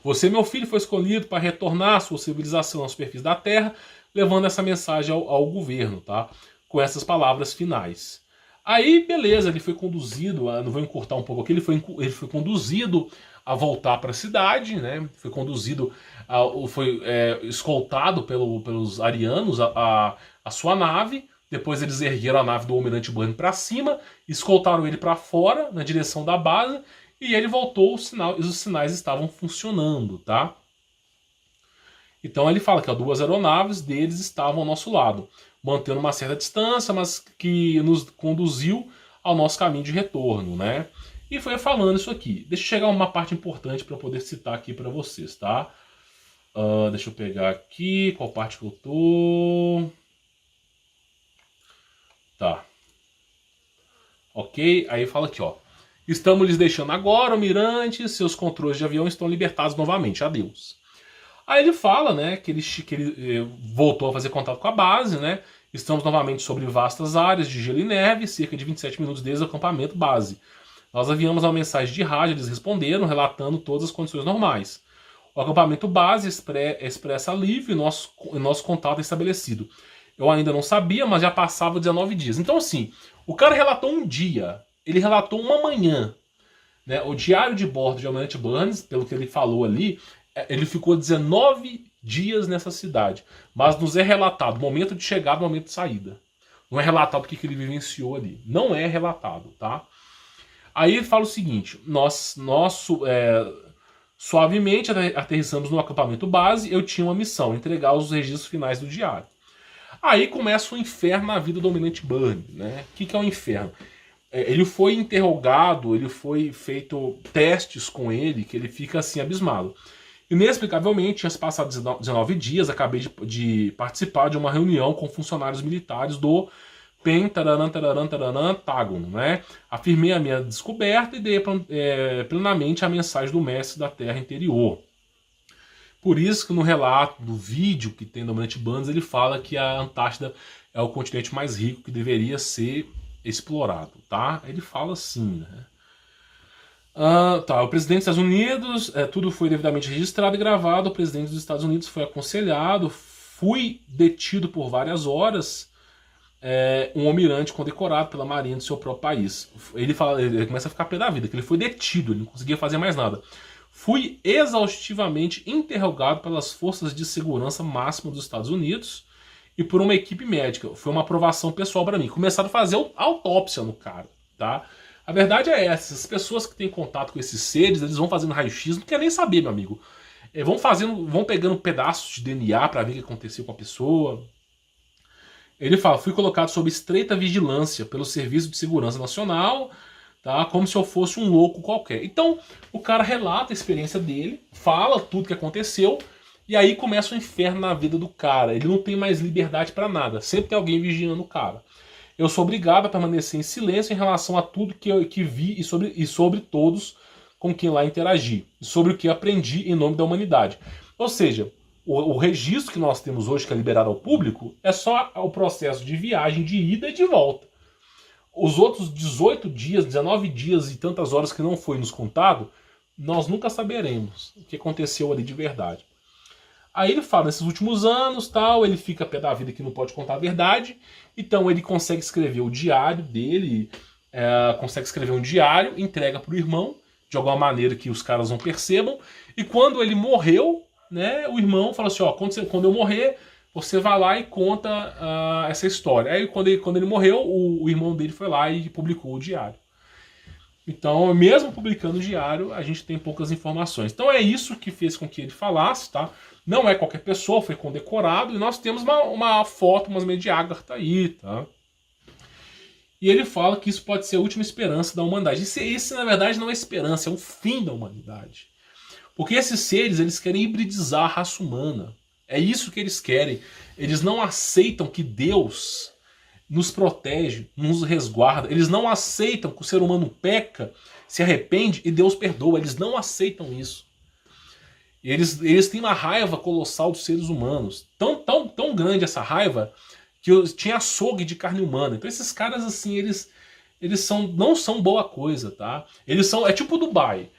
Você, meu filho, foi escolhido para retornar à sua civilização à superfície da Terra, levando essa mensagem ao governo, tá? Com essas palavras finais. Aí, beleza, ele foi conduzido, não vou encurtar um pouco aqui, ele foi conduzido a voltar para a cidade, né? Foi conduzido, foi escoltado pelos arianos a sua nave. Depois eles ergueram a nave do Almirante Burn para cima, escoltaram ele para fora, na direção da base, e ele voltou, os sinais estavam funcionando, tá? Então ele fala que duas aeronaves deles estavam ao nosso lado, mantendo uma certa distância, mas que nos conduziu ao nosso caminho de retorno, né? E foi falando isso aqui. Deixa eu chegar a uma parte importante para eu poder citar aqui para vocês, tá? Deixa eu pegar aqui, qual parte que eu tô... Tá. Ok? Aí fala aqui, ó. Estamos lhes deixando agora, almirante, seus controles de avião estão libertados novamente. Adeus. Aí ele fala, né, que ele voltou a fazer contato com a base, né? Estamos novamente sobre vastas áreas de gelo e neve, cerca de 27 minutos desde o acampamento base. Nós enviamos uma mensagem de rádio, eles responderam, relatando todas as condições normais. O acampamento base expressa alívio e nosso contato é estabelecido. Eu ainda não sabia, mas já passava 19 dias. Então, assim, o cara relatou um dia, ele relatou uma manhã. Né? O diário de bordo de Almirante Burns, pelo que ele falou ali, ele ficou 19 dias nessa cidade. Mas nos é relatado o momento de chegada e o momento de saída. Não é relatado o que ele vivenciou ali. Não é relatado, tá? Aí ele fala o seguinte, suavemente aterrissamos no acampamento base, eu tinha uma missão, entregar os registros finais do diário. Aí começa o inferno na vida do Almirante Burn, né? O que é o inferno? Ele foi interrogado, ele foi feito testes com ele, que ele fica assim abismado. Inexplicavelmente, tinha se passado 19 dias, acabei de participar de uma reunião com funcionários militares do Pentágono, né? Afirmei a minha descoberta e dei plenamente a mensagem do mestre da Terra interior. Por isso que no relato do vídeo que tem do Almirante Burns, ele fala que a Antártida é o continente mais rico que deveria ser explorado, tá? Ele fala assim, né? O presidente dos Estados Unidos, tudo foi devidamente registrado e gravado, o presidente dos Estados Unidos foi aconselhado, fui detido por várias horas, um almirante condecorado pela marinha do seu próprio país. Ele começa a ficar pé da vida, que ele foi detido, ele não conseguia fazer mais nada. Fui exaustivamente interrogado pelas forças de segurança máxima dos Estados Unidos e por uma equipe médica. Foi uma aprovação pessoal para mim. Começaram a fazer autópsia no cara, tá? A verdade é essa, as pessoas que têm contato com esses seres, eles vão fazendo raio-x, não quer nem saber, meu amigo. Vão pegando pedaços de DNA para ver o que aconteceu com a pessoa. Ele fala, fui colocado sob estreita vigilância pelo Serviço de Segurança Nacional, tá? Como se eu fosse um louco qualquer. Então, o cara relata a experiência dele, fala tudo que aconteceu, e aí começa o inferno na vida do cara. Ele não tem mais liberdade para nada, sempre tem alguém vigiando o cara. Eu sou obrigado a permanecer em silêncio em relação a tudo que vi e sobre todos com quem lá interagi, sobre o que aprendi em nome da humanidade. Ou seja, o registro que nós temos hoje, que é liberado ao público, é só o processo de viagem, de ida e de volta. Os outros 18 dias, 19 dias e tantas horas que não foi nos contado, nós nunca saberemos o que aconteceu ali de verdade. Aí ele fala, nesses últimos anos, tal, ele fica pé da vida que não pode contar a verdade, então ele consegue escrever o diário dele, consegue escrever um diário, entrega para o irmão, de alguma maneira que os caras não percebam, e quando ele morreu, né, o irmão fala assim, ó, quando eu morrer, você vai lá e conta essa história. Aí quando ele morreu, o irmão dele foi lá e publicou o diário. Então, mesmo publicando o diário, a gente tem poucas informações. Então é isso que fez com que ele falasse, tá? Não é qualquer pessoa, foi condecorado, e nós temos uma foto, umas meia de Agartha aí, tá? E ele fala que isso pode ser a última esperança da humanidade. Esse na verdade, não é esperança, é o fim da humanidade. Porque esses seres, eles querem hibridizar a raça humana. É isso que eles querem. Eles não aceitam que Deus nos protege, nos resguarda. Eles não aceitam que o ser humano peca, se arrepende e Deus perdoa. Eles não aceitam isso. Eles têm uma raiva colossal dos seres humanos. Tão grande essa raiva que tinha açougue de carne humana. Então esses caras, assim, eles não são boa coisa, tá? É tipo Dubai.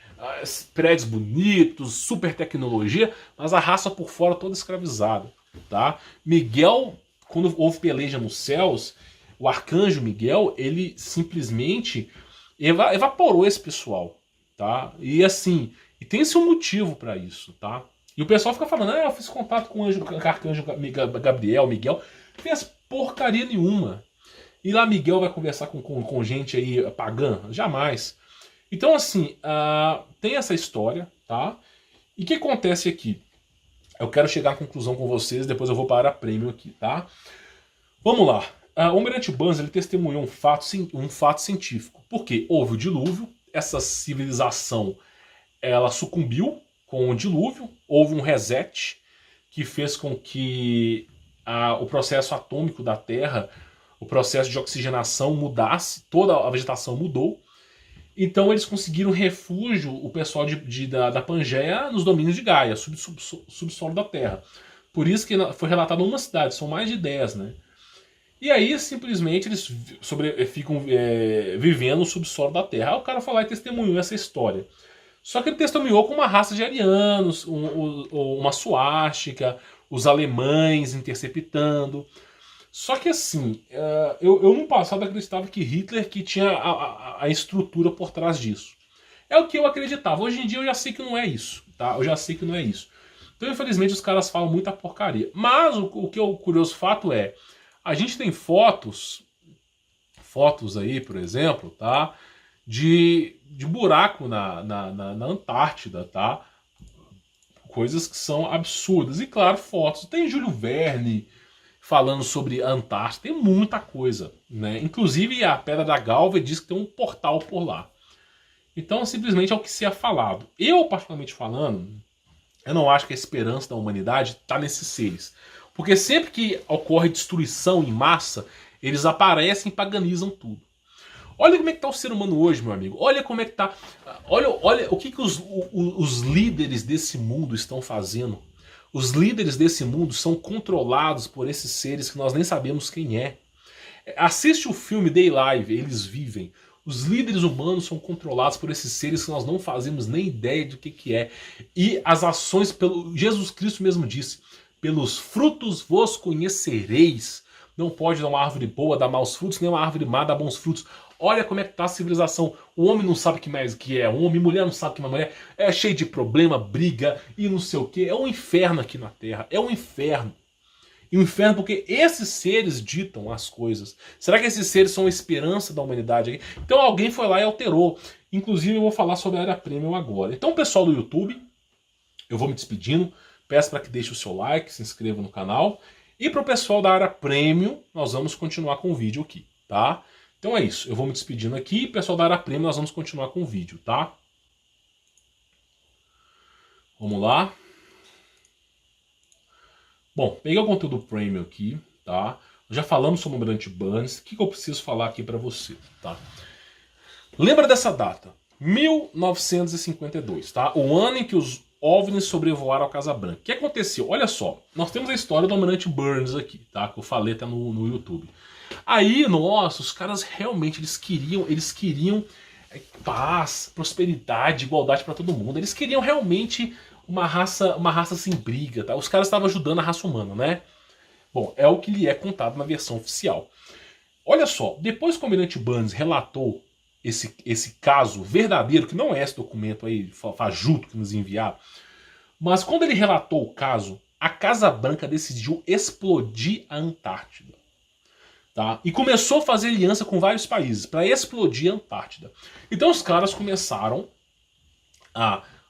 Prédios bonitos, super tecnologia, mas a raça por fora toda escravizada, tá? Miguel, quando houve peleja nos céus, o arcanjo Miguel, ele simplesmente evaporou esse pessoal, tá? E assim, e tem-se um motivo para isso, tá? E o pessoal fica falando, eu fiz contato com o arcanjo Gabriel, Miguel, fez porcaria nenhuma. E lá Miguel vai conversar com gente aí pagã? Jamais. Então assim, tem essa história, tá? E o que acontece aqui? Eu quero chegar à conclusão com vocês, depois eu vou para a prêmio aqui, tá? Vamos lá. O Almirante Burns, ele testemunhou um fato científico. Porque houve o dilúvio, essa civilização ela sucumbiu com o dilúvio, houve um reset que fez com que o processo atômico da Terra, o processo de oxigenação mudasse, toda a vegetação mudou. Então eles conseguiram refúgio, o pessoal da Pangeia, nos domínios de Gaia, subsolo da Terra. Por isso que foi relatado uma cidade, são mais de 10, né? E aí, simplesmente, eles ficam vivendo no subsolo da Terra. Aí o cara foi lá e testemunhou essa história. Só que ele testemunhou com uma raça de arianos, uma suástica, os alemães interceptando. Só que assim, eu no passado acreditava que Hitler que tinha a estrutura por trás disso. É o que eu acreditava. Hoje em dia eu já sei que não é isso, tá? Eu já sei que não é isso. Então, infelizmente, os caras falam muita porcaria. Mas o que é o curioso fato é, a gente tem fotos aí, por exemplo, tá? De buraco na Antártida, tá? Coisas que são absurdas. E claro, fotos. Tem Júlio Verne falando sobre a Antártida, tem muita coisa, né? Inclusive a Pedra da Galva diz que tem um portal por lá. Então simplesmente é o que se é falado. Eu, particularmente falando, eu não acho que a esperança da humanidade está nesses seres. Porque sempre que ocorre destruição em massa, eles aparecem e paganizam tudo. Olha como é que está o ser humano hoje, meu amigo. Olha como é que está. Olha o que os líderes desse mundo estão fazendo. Os líderes desse mundo são controlados por esses seres que nós nem sabemos quem é. Assiste o filme Day Live, Eles Vivem. Os líderes humanos são controlados por esses seres que nós não fazemos nem ideia do que é. E as ações, Jesus Cristo mesmo disse, pelos frutos vos conhecereis. Não pode uma árvore boa dar maus frutos, nem uma árvore má dar bons frutos. Olha como é que está a civilização. O homem não sabe que mais que é homem, mulher não sabe que é mulher. É cheio de problema, briga e não sei o que. É um inferno aqui na Terra. É um inferno. E um inferno porque esses seres ditam as coisas. Será que esses seres são a esperança da humanidade aqui? Então alguém foi lá e alterou. Inclusive eu vou falar sobre a área premium agora. Então pessoal do YouTube, eu vou me despedindo. Peço para que deixe o seu like, se inscreva no canal. E para o pessoal da área premium, nós vamos continuar com o vídeo aqui, tá? Então é isso, eu vou me despedindo aqui. Pessoal da área premium, nós vamos continuar com o vídeo, tá? Vamos lá. Bom, peguei o conteúdo premium aqui, tá? Já falamos sobre o Almirante Burns. O que eu preciso falar aqui para você, tá? Lembra dessa data? 1952, tá? O ano em que os OVNIs sobrevoaram a Casa Branca. O que aconteceu? Olha só, nós temos a história do Almirante Burns aqui, tá? Que eu falei até no YouTube. Aí, nossa, os caras realmente, eles queriam paz, prosperidade, igualdade para todo mundo. Eles queriam realmente uma raça sem briga, tá? Os caras estavam ajudando a raça humana, né? Bom, é o que lhe é contado na versão oficial. Olha só, depois que o Almirante Burns relatou esse caso verdadeiro, que não é esse documento aí fajuto que nos enviaram, mas quando ele relatou o caso, a Casa Branca decidiu explodir a Antártida. Tá? E começou a fazer aliança com vários países para explodir a Antártida. Então os caras começaram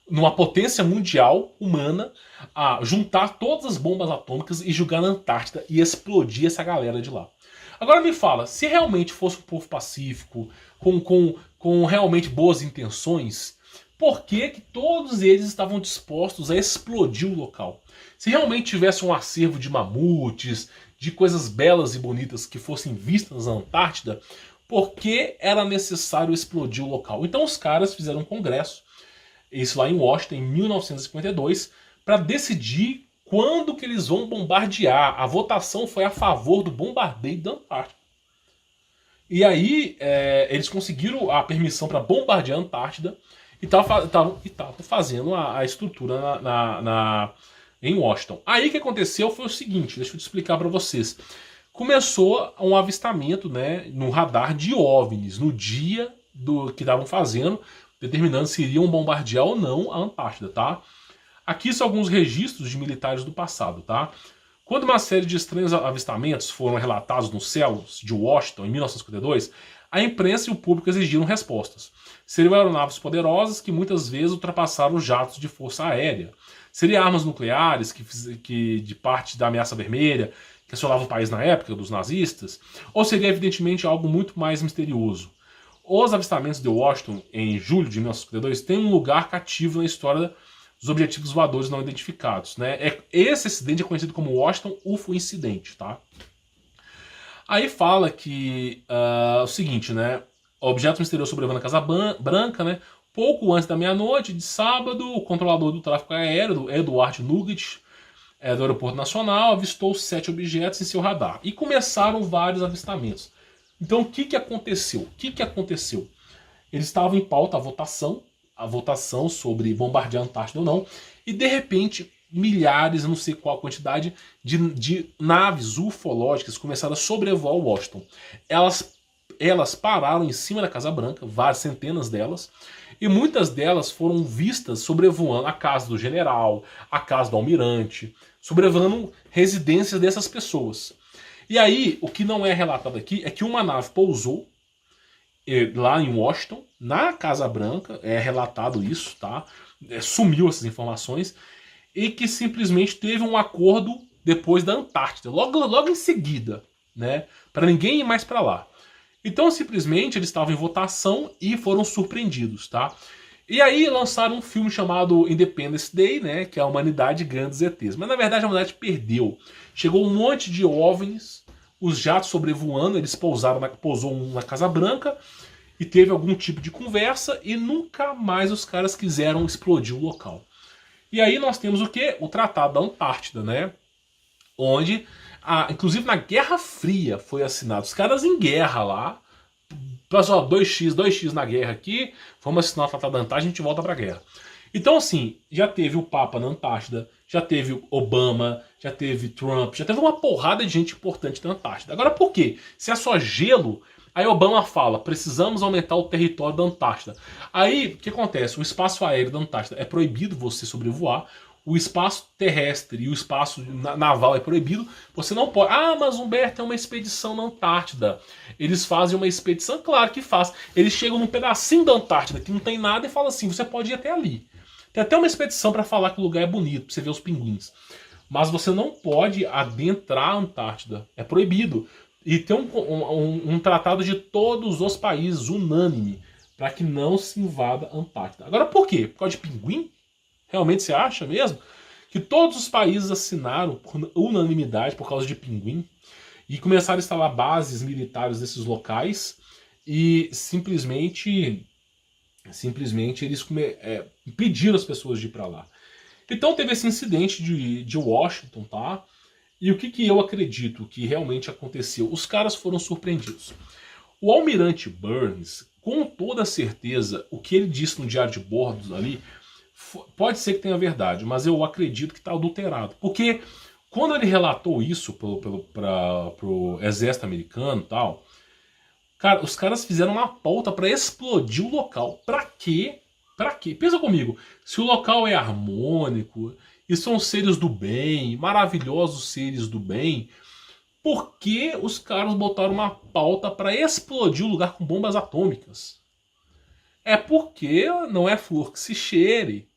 numa potência mundial humana, a juntar todas as bombas atômicas e jogar na Antártida e explodir essa galera de lá. Agora me fala, se realmente fosse um povo pacífico, com realmente boas intenções, por que que todos eles estavam dispostos a explodir o local? Se realmente tivesse um acervo de mamutes, de coisas belas e bonitas que fossem vistas na Antártida, por que era necessário explodir o local? Então os caras fizeram um congresso, isso lá em Washington, em 1952, para decidir quando que eles vão bombardear. A votação foi a favor do bombardeio da Antártida. E aí eles conseguiram a permissão para bombardear a Antártida e estavam fazendo a estrutura em Washington. Aí o que aconteceu foi o seguinte, deixa eu te explicar para vocês. Começou um avistamento, né, no radar de OVNIs no dia que estavam fazendo, determinando se iriam bombardear ou não a Antártida, tá? Aqui são alguns registros de militares do passado, tá? Quando uma série de estranhos avistamentos foram relatados nos céus de Washington em 1952, a imprensa e o público exigiram respostas. Seriam aeronaves poderosas que muitas vezes ultrapassaram os jatos de força aérea. Seriam armas nucleares que de parte da ameaça vermelha, que assolava o país na época dos nazistas? Ou seria evidentemente algo muito mais misterioso? Os avistamentos de Washington em julho de 1952 têm um lugar cativo na história dos objetivos voadores não identificados, né? Esse acidente é conhecido como Washington UFO Incidente, tá? Aí fala que o seguinte, né? Objeto misterioso sobrevoando a Casa Branca, né? Pouco antes da meia-noite de sábado, o controlador do tráfego aéreo, Edward Nugget, do Aeroporto Nacional, avistou 7 objetos em seu radar. E começaram vários avistamentos. Então o que aconteceu? O que aconteceu? Eles estavam em pauta a votação sobre bombardear a Antártida ou não, e de repente milhares, eu não sei qual a quantidade, de naves ufológicas começaram a sobrevoar Washington. Elas pararam em cima da Casa Branca, várias centenas delas, e muitas delas foram vistas sobrevoando a casa do general, a casa do almirante, sobrevoando residências dessas pessoas. E aí, o que não é relatado aqui é que uma nave pousou lá em Washington, na Casa Branca, é relatado isso, tá? Sumiu essas informações, e que simplesmente teve um acordo depois da Antártida, logo em seguida, né? Para ninguém ir mais para lá. Então, simplesmente, eles estavam em votação e foram surpreendidos, tá? E aí lançaram um filme chamado Independence Day, né? Que é a humanidade ganhando os ETs. Mas, na verdade, a humanidade perdeu. Chegou um monte de OVNIs, os jatos sobrevoando, eles pousou um na Casa Branca e teve algum tipo de conversa e nunca mais os caras quiseram explodir o local. E aí nós temos o quê? O Tratado da Antártida, né? Onde, inclusive na Guerra Fria foi assinado. Os caras em guerra lá, pessoal, 2x na guerra aqui, vamos assinar o Tratado da Antártida e a gente volta pra guerra. Então assim, já teve o Papa na Antártida, já teve Obama, já teve Trump, já teve uma porrada de gente importante na Antártida. Agora por quê? Se é só gelo, aí Obama fala, precisamos aumentar o território da Antártida. Aí, o que acontece? O espaço aéreo da Antártida é proibido você sobrevoar, o espaço terrestre e o espaço naval é proibido, você não pode... Ah, mas Humberto, é uma expedição na Antártida. Eles fazem uma expedição? Claro que faz. Eles chegam num pedacinho da Antártida que não tem nada e falam assim, você pode ir até ali. Tem até uma expedição para falar que o lugar é bonito, para você ver os pinguins. Mas você não pode adentrar a Antártida. É proibido. E tem um tratado de todos os países, unânime, para que não se invada a Antártida. Agora por quê? Por causa de pinguim? Realmente você acha mesmo? Que todos os países assinaram por unanimidade por causa de pinguim e começaram a instalar bases militares nesses locais e simplesmente eles impediram as pessoas de ir para lá. Então teve esse incidente de Washington, tá? E o que eu acredito que realmente aconteceu? Os caras foram surpreendidos. O almirante Burns, com toda certeza, o que ele disse no diário de bordo ali, pode ser que tenha verdade, mas eu acredito que está adulterado. Porque quando ele relatou isso pro exército americano e tal, cara, os caras fizeram uma pauta para explodir o local. Pra quê? Pra quê? Pensa comigo, se o local é harmônico, e são seres do bem, maravilhosos seres do bem, por que os caras botaram uma pauta para explodir o lugar com bombas atômicas? É porque não é flor que se cheire.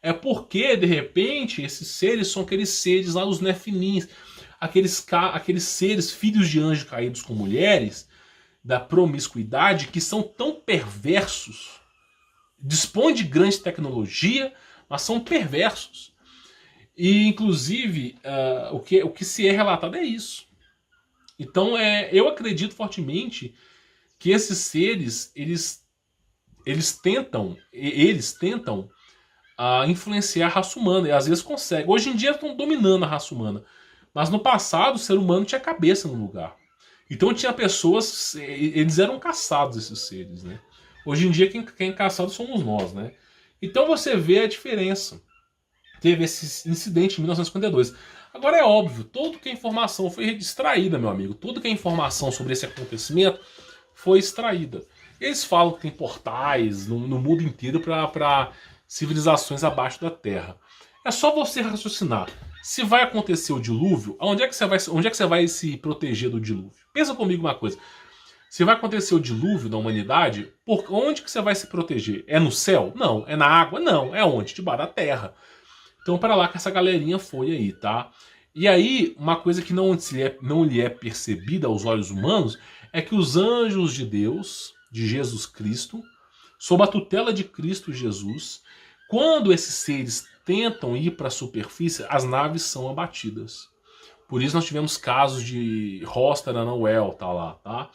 É porque, de repente, esses seres são aqueles seres lá dos Nefilins. aqueles seres filhos de anjos caídos com mulheres, da promiscuidade, que são tão perversos, dispõem de grande tecnologia, mas são perversos. E, inclusive, o que se é relatado é isso. Então, eu acredito fortemente que esses seres, eles tentam influenciar a raça humana, e às vezes conseguem. Hoje em dia estão dominando a raça humana, mas no passado o ser humano tinha cabeça no lugar. Então tinha pessoas, eles eram caçados, esses seres, né? Hoje em dia quem é caçado somos nós, né? Então você vê a diferença. Teve esse incidente em 1952. Agora é óbvio, tudo que a informação foi extraída, meu amigo, tudo que a informação sobre esse acontecimento foi extraída. Eles falam que tem portais no mundo inteiro para civilizações abaixo da Terra. É só você raciocinar. Se vai acontecer o dilúvio, onde é que você vai se proteger do dilúvio? Pensa comigo uma coisa. Se vai acontecer o dilúvio da humanidade, por onde que você vai se proteger? É no céu? Não. É na água? Não. É onde? Debaixo da terra. Então para lá que essa galerinha foi aí, tá? E aí, uma coisa que não lhe é percebida aos olhos humanos é que os anjos de Deus, de Jesus Cristo, sob a tutela de Cristo Jesus, quando esses seres tentam ir para a superfície, as naves são abatidas. Por isso nós tivemos casos de Rostar Ananuel, tá lá, tá?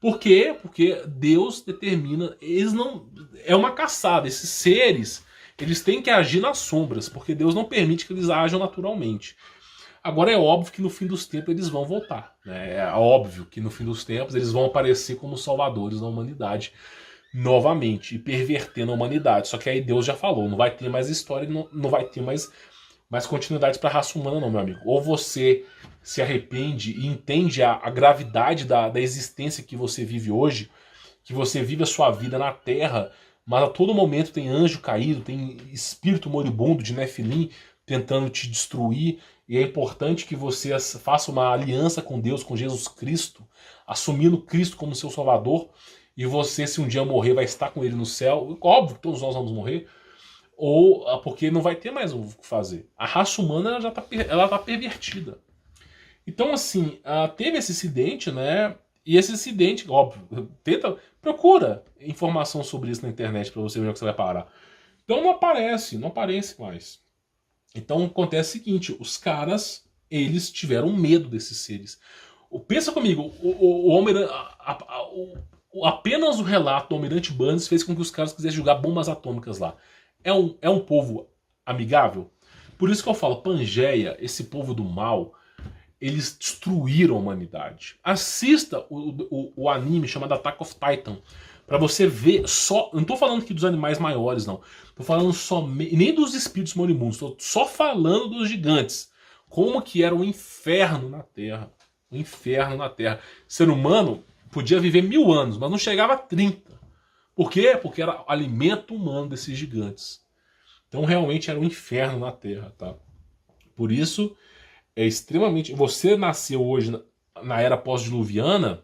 Por quê? Porque Deus determina, eles não, é uma caçada, esses seres, eles têm que agir nas sombras, porque Deus não permite que eles ajam naturalmente. Agora é óbvio que no fim dos tempos eles vão voltar, né? É óbvio que no fim dos tempos eles vão aparecer como salvadores da humanidade novamente e pervertendo a humanidade. Só que aí Deus já falou, não vai ter mais história, não vai ter mais continuidade para a raça humana não, meu amigo. Ou você se arrepende e entende a gravidade da existência que você vive hoje, que você vive a sua vida na Terra, mas a todo momento tem anjo caído, tem espírito moribundo de Nefilim tentando te destruir, e é importante que você faça uma aliança com Deus, com Jesus Cristo, assumindo Cristo como seu Salvador, e você, se um dia morrer, vai estar com ele no céu. Óbvio que todos nós vamos morrer, ou porque não vai ter mais o que fazer. A raça humana ela já tá pervertida. Então, assim, teve esse incidente, né? E esse incidente, óbvio, procura informação sobre isso na internet para você ver onde você vai parar. Então não aparece mais. Então acontece o seguinte, os caras, eles tiveram medo desses seres. Pensa comigo, apenas o relato do Almirante Barnes fez com que os caras quisessem jogar bombas atômicas lá. É um povo amigável? Por isso que eu falo, Pangeia, esse povo do mal, eles destruíram a humanidade. Assista o anime chamado Attack of Titan, pra você ver só... Não tô falando aqui dos animais maiores, não. Tô falando nem dos espíritos moribundos. Tô só falando dos gigantes. Como que era um inferno na Terra. Um inferno na Terra. Ser humano podia viver 1000 anos, mas não chegava a 30. Por quê? Porque era alimento humano desses gigantes. Então realmente era um inferno na Terra, tá? Por isso é extremamente... Você nasceu hoje na era pós-diluviana,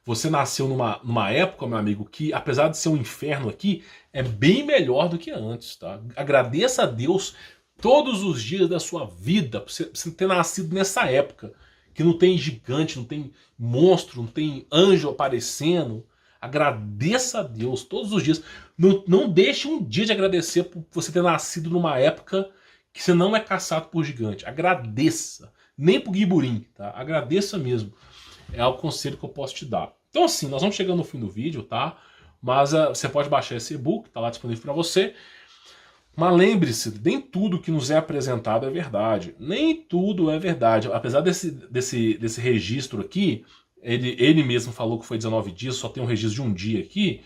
você nasceu numa época, meu amigo, que apesar de ser um inferno aqui, é bem melhor do que antes, tá? Agradeça a Deus todos os dias da sua vida por você ter nascido nessa época, que não tem gigante, não tem monstro, não tem anjo aparecendo. Agradeça a Deus todos os dias. Não deixe um dia de agradecer por você ter nascido numa época que você não é caçado por gigante. Agradeça. Nem por Guiburim, tá? Agradeça mesmo. É o conselho que eu posso te dar. Então assim, nós vamos chegando no fim do vídeo, tá? Mas você pode baixar esse e-book, tá lá disponível para você. Mas lembre-se, nem tudo que nos é apresentado é verdade. Nem tudo é verdade. Apesar desse registro aqui, ele mesmo falou que foi 19 dias, só tem um registro de um dia aqui,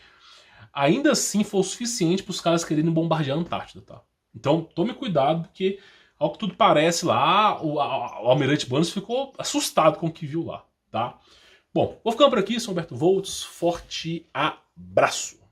ainda assim foi o suficiente para os caras quererem bombardear a Antártida, tá? Então tome cuidado, porque ao que tudo parece lá, o Almirante Barnes ficou assustado com o que viu lá, tá? Bom, vou ficando por aqui, sou Humberto Volts, forte abraço!